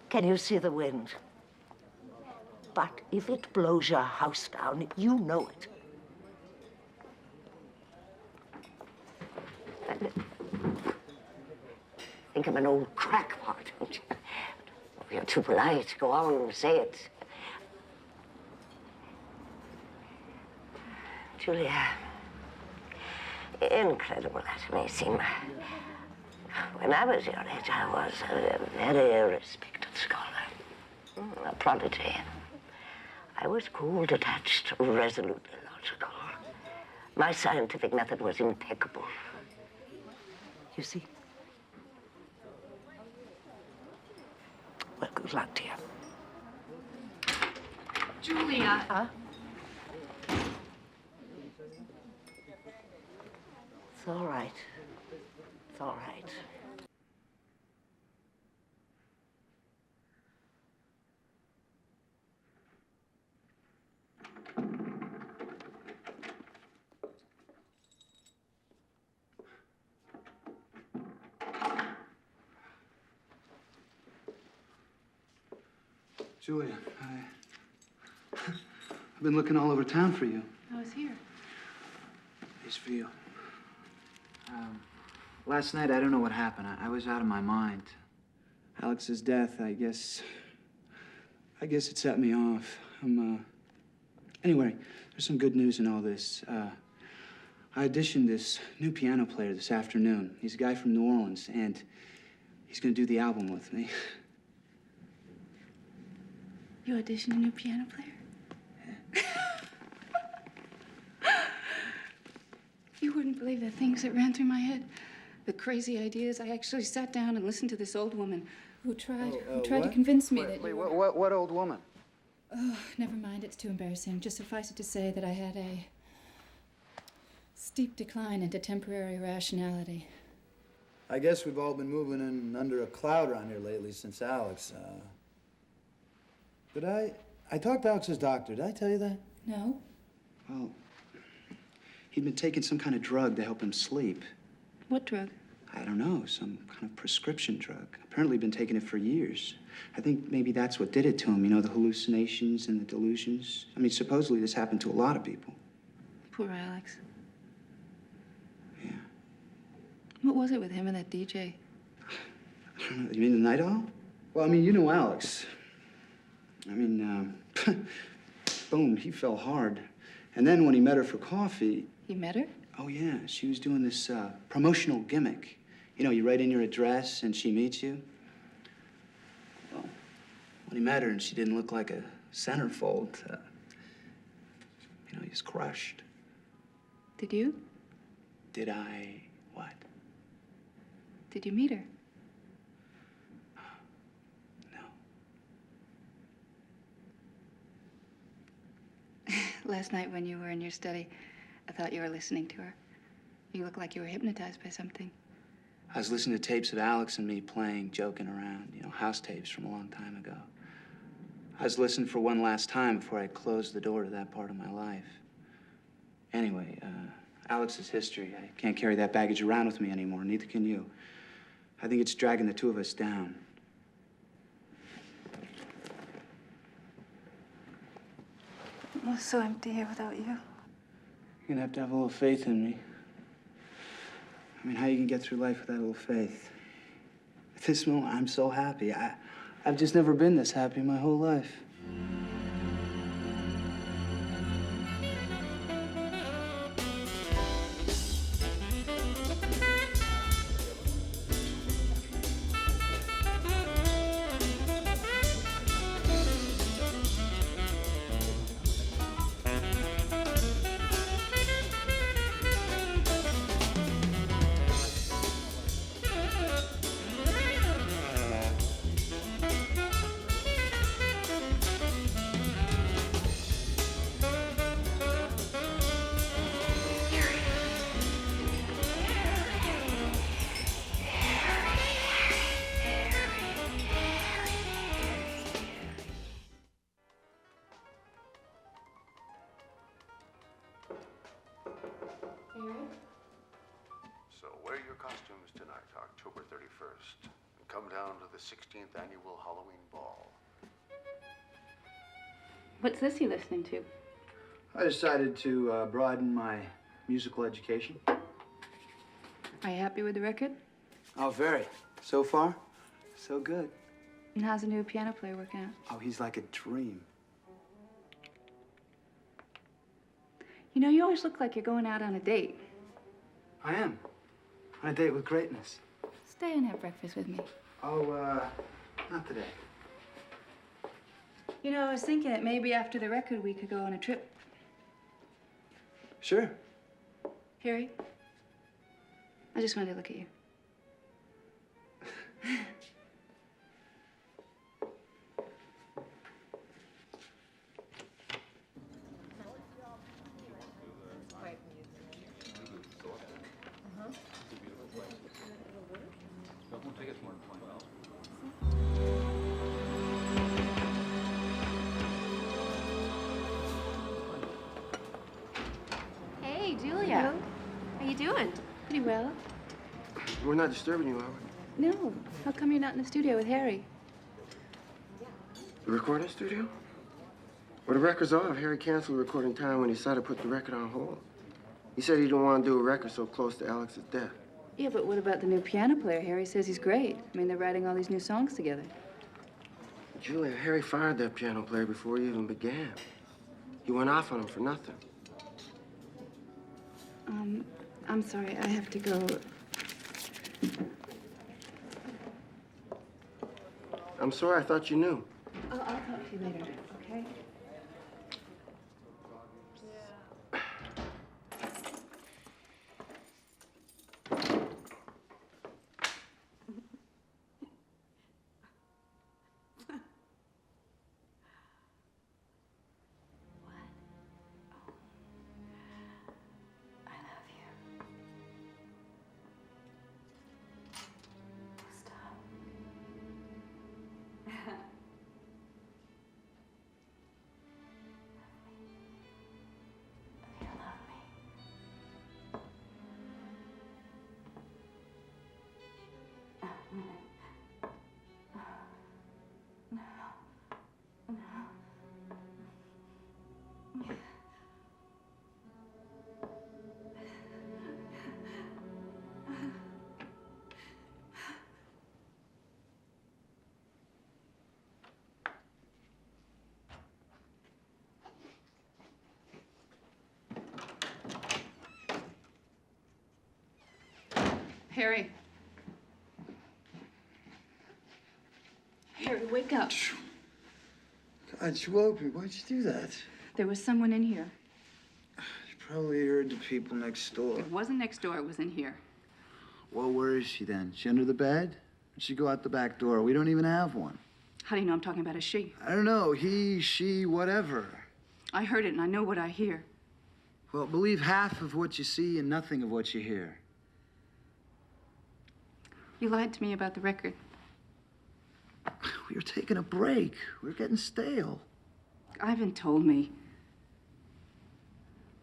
Can you see the wind? But if it blows your house down, you know it. Think I'm an old crackpot, don't you? You're too polite. Go on, say it. Julia, incredible that may seem. When I was your age, I was a very respected scholar, a prodigy. I was cool, detached, resolutely logical. My scientific method was impeccable. You see? Well, good luck to you. Julia! Huh? It's all right. It's all right. Julia, I've been looking all over town for you. I was here. It's for you. Last night, I don't know what happened. I was out of my mind. Alex's death, I guess it set me off. Anyway, there's some good news in all this. I auditioned this new piano player this afternoon. He's a guy from New Orleans, and he's gonna do the album with me. You auditioned a new piano player? You wouldn't believe the things that ran through my head. the crazy ideas. I actually sat down and listened to this old woman who tried to what? convince me Wait, that wait, you were... what old woman? Oh, never mind. It's too embarrassing. Just suffice it to say that I had a steep decline into temporary rationality. I guess we've all been moving in under a cloud around here lately since Alex. But I talked to Alex's doctor. Did I tell you that? No? Well, he'd been taking some kind of drug to help him sleep. What drug? I don't know, some kind of prescription drug. Apparently been taking it for years. I think maybe that's what did it to him, you know, the hallucinations and the delusions. I mean, supposedly this happened to a lot of people. Poor Alex. Yeah. What was it with him and that DJ? I don't know, you mean the Night Owl? Well, I mean, you know Alex. I mean, boom, he fell hard. And then when he met her for coffee... You met her? Oh, yeah, she was doing this promotional gimmick. You know, you write in your address and she meets you. Well, when he met her and she didn't look like a centerfold, you know, he was crushed. Did you? Did I what? Did you meet her? No. Last night when you were in your study, I thought you were listening to her. You looked like you were hypnotized by something. I was listening to tapes of Alex and me playing, joking around, you know, house tapes from a long time ago. I was listening for one last time before I closed the door to that part of my life. Anyway, Alex's history, I can't carry that baggage around with me anymore, neither can you. I think it's dragging the two of us down. It was so empty here without you. You're gonna have a little faith in me. I mean, how you can get through life without a little faith? At this moment, I'm so happy. I've just never been this happy my whole life. So wear your costumes tonight, October 31st, and come down to the 16th annual Halloween Ball. What's this you listening to? I decided to broaden my musical education. Are you happy with the record? Oh, very. So far, so good. And how's the new piano player working out? Oh, he's like a dream. You know, you always look like you're going out on a date. I am. On a date with greatness. Stay and have breakfast with me. Oh, not today. You know, I was thinking that maybe after the record we could go on a trip. Sure. Harry, I just wanted to look at you. Hey, Julia. How you doing? Pretty well. We're not disturbing you, are we? No. How come you're not in the studio with Harry? The recording studio? Well, the record's off. Harry canceled the recording time when he decided to put the record on hold. He said he didn't want to do a record so close to Alex's death. Yeah, but what about the new piano player? Harry says he's great. I mean, they're writing all these new songs together. Julia, Harry fired that piano player before he even began. He went off on him for nothing. I'm sorry. I have to go. I'm sorry, I thought you knew. I'll talk to you later, okay? Harry. Harry, wake up. God, you woke me. Why'd you do that? There was someone in here. You probably heard the people next door. It wasn't next door, it was in here. Well, where is she then? She under the bed? Or she go out the back door? We don't even have one. How do you know I'm talking about a she? I don't know. He, she, whatever. I heard it and I know what I hear. Well, believe half of what you see and nothing of what you hear. You lied to me about the record. We were taking a break. We were getting stale. Ivan told me.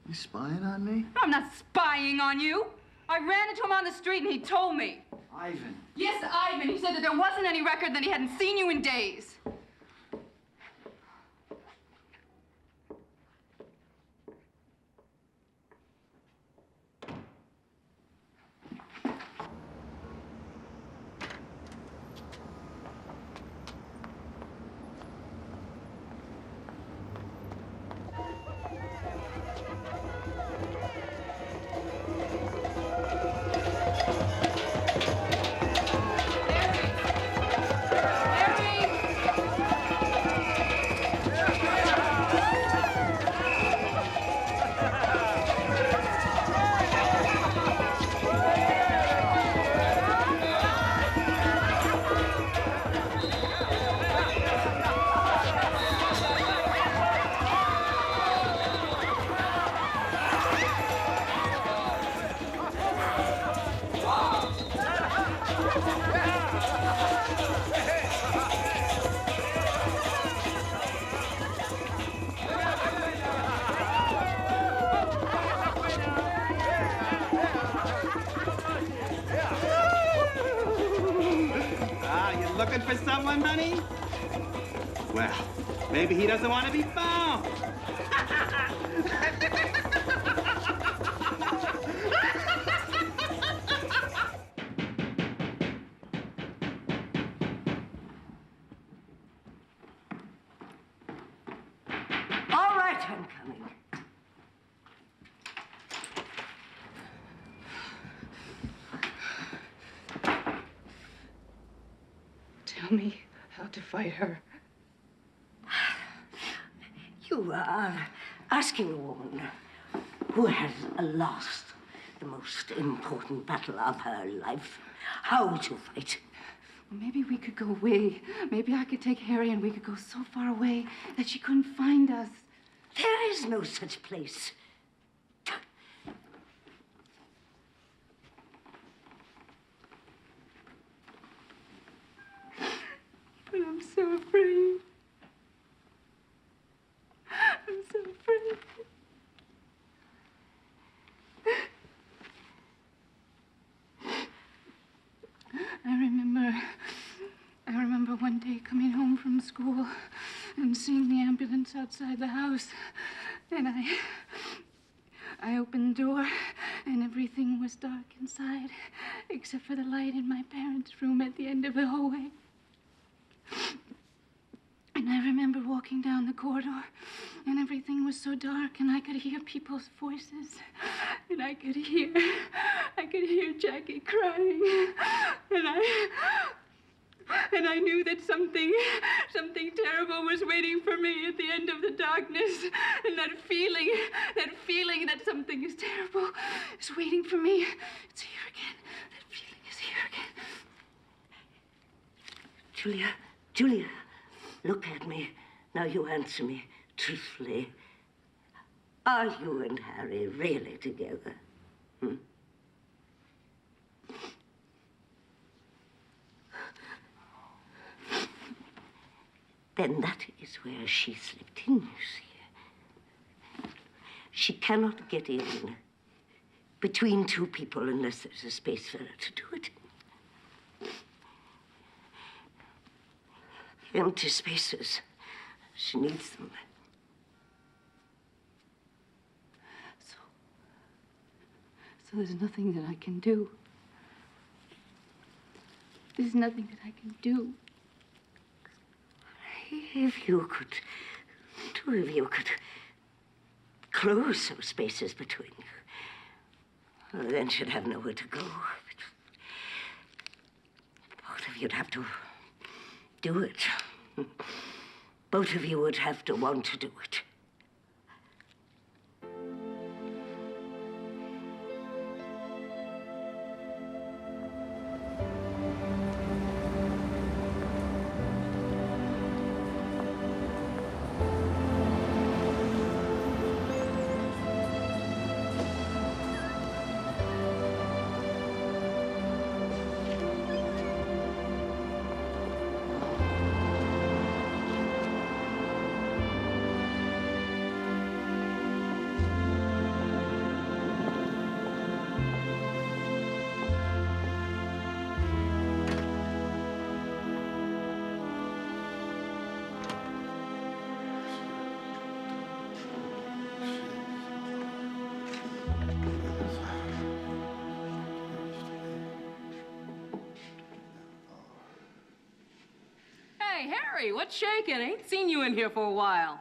You spying on me? I'm not spying on you. I ran into him on the street and he told me. Ivan. Yes, Ivan. He said that there wasn't any record, that he hadn't seen you in days. Looking for someone, honey? Well, maybe he doesn't want to be found. All right, I'm coming. Tell me how to fight her. You are asking a woman who has lost the most important battle of her life how to fight. Well, maybe we could go away. Maybe I could take Harry and we could go so far away that she couldn't find us. There is no such place. But I'm so afraid. I'm so afraid. I remember one day coming home from school and seeing the ambulance outside the house. And I opened the door and everything was dark inside except for the light in my parents' room at the end of the hallway. And I remember walking down the corridor, and everything was so dark, and I could hear people's voices, and I could hear Jackie crying, and I knew that something terrible was waiting for me at the end of the darkness, and that feeling that something is terrible is waiting for me. It's here again. That feeling is here again. Julia, look at me. Now you answer me truthfully. Are you and Harry really together? Then that is where she slipped in, you see. She cannot get in between two people unless there's a space for her to do it. Empty spaces. She needs them. So there's nothing that I can do. There's nothing that I can do. If you could, two of you could close those spaces between you, well, then she'd have nowhere to go. you'd have to do it. Both of you would have to want to do it. Hey, Harry, what's shaking? Ain't seen you in here for a while.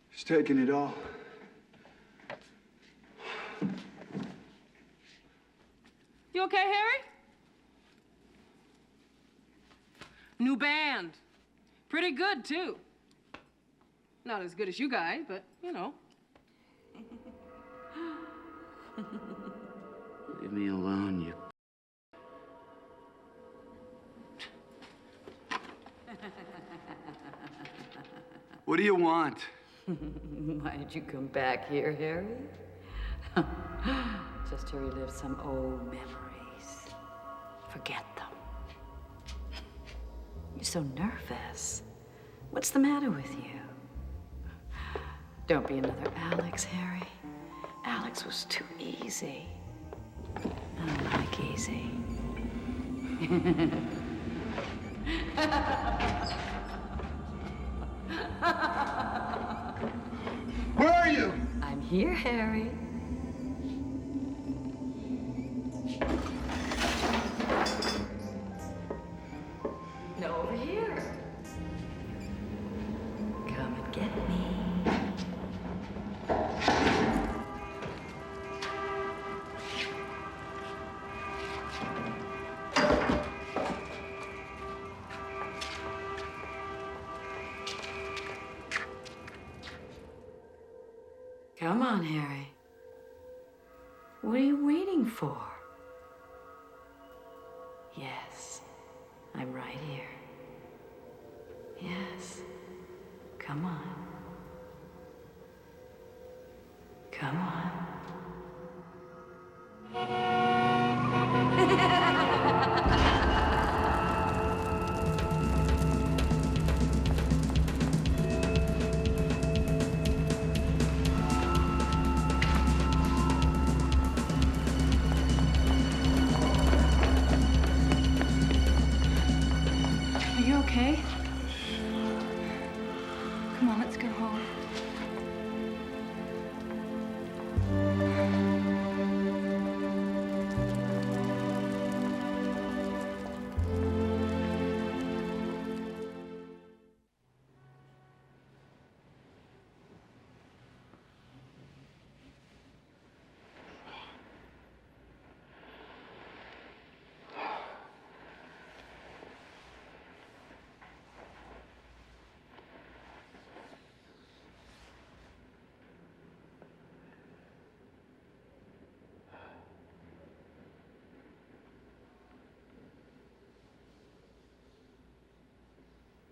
She's taking it all. You okay, Harry? New band. Pretty good, too. Not as good as you guys, but, you know. Leave me alone, you. What do you want? Why did you come back here, Harry? Just to relive some old memories. Forget them. You're so nervous. What's the matter with you? Don't be another Alex, Harry. Alex was too easy. I don't like easy. Where are you? I'm here, Harry. No, over here. Come and get me. Come on, Harry. What are you waiting for? Yes, I'm right here. Yes, come on. Come on. Are you okay? Come on, let's go home.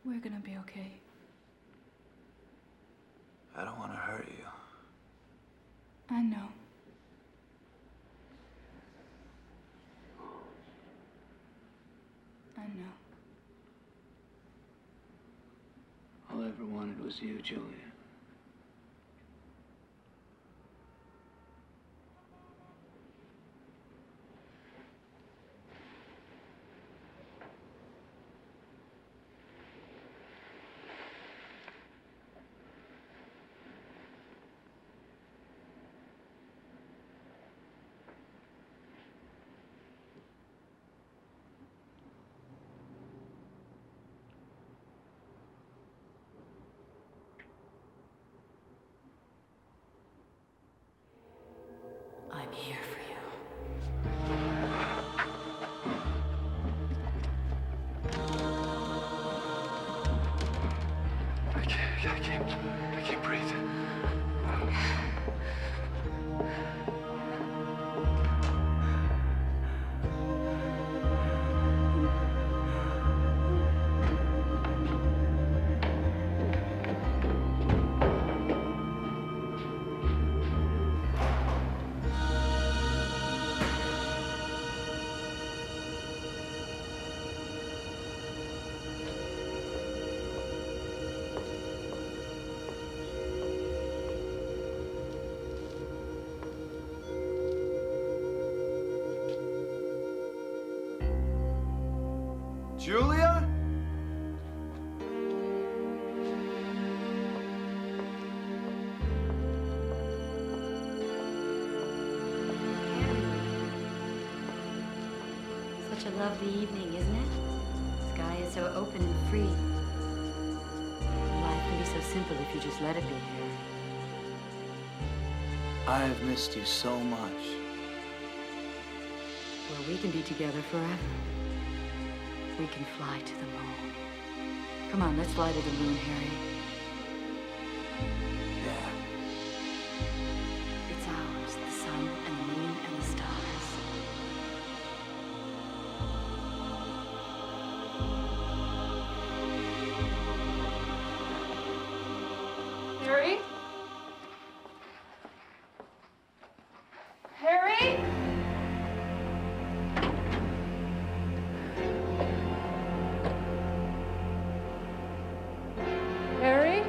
We're gonna be okay. I don't want to hurt you. I know. I know. All I ever wanted was you, Julia. I'm here for you. can't breathe. Julia? Such a lovely evening, isn't it? The sky is so open and free. Life can be so simple if you just let it be here. I have missed you so much. Well, we can be together forever. We can fly to the moon. Come on, let's fly to the moon, Harry. Yeah. It's ours, the sun and the moon and the stars. Harry? Harry? Harry?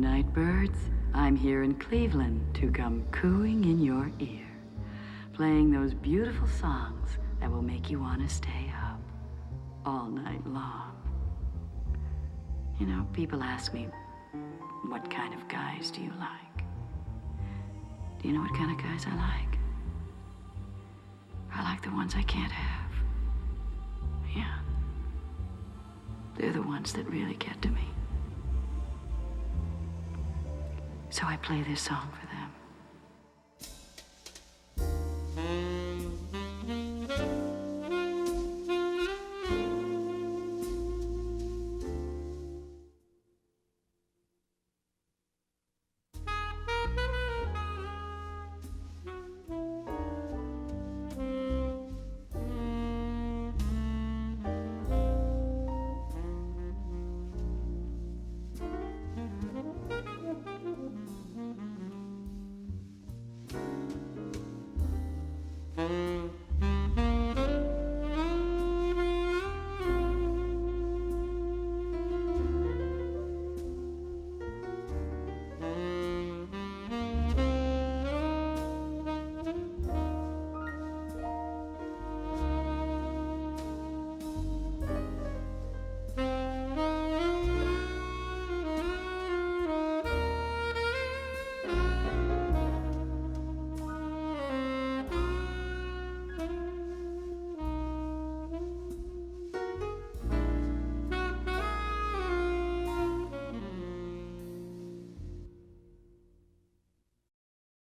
night birds. I'm here in Cleveland to come cooing in your ear, playing those beautiful songs that will make you want to stay up all night long. You know, people ask me, what kind of guys do you like? Do you know what kind of guys I like? I like the ones I can't have. Yeah. They're the ones that really get to me. So I play this song for them.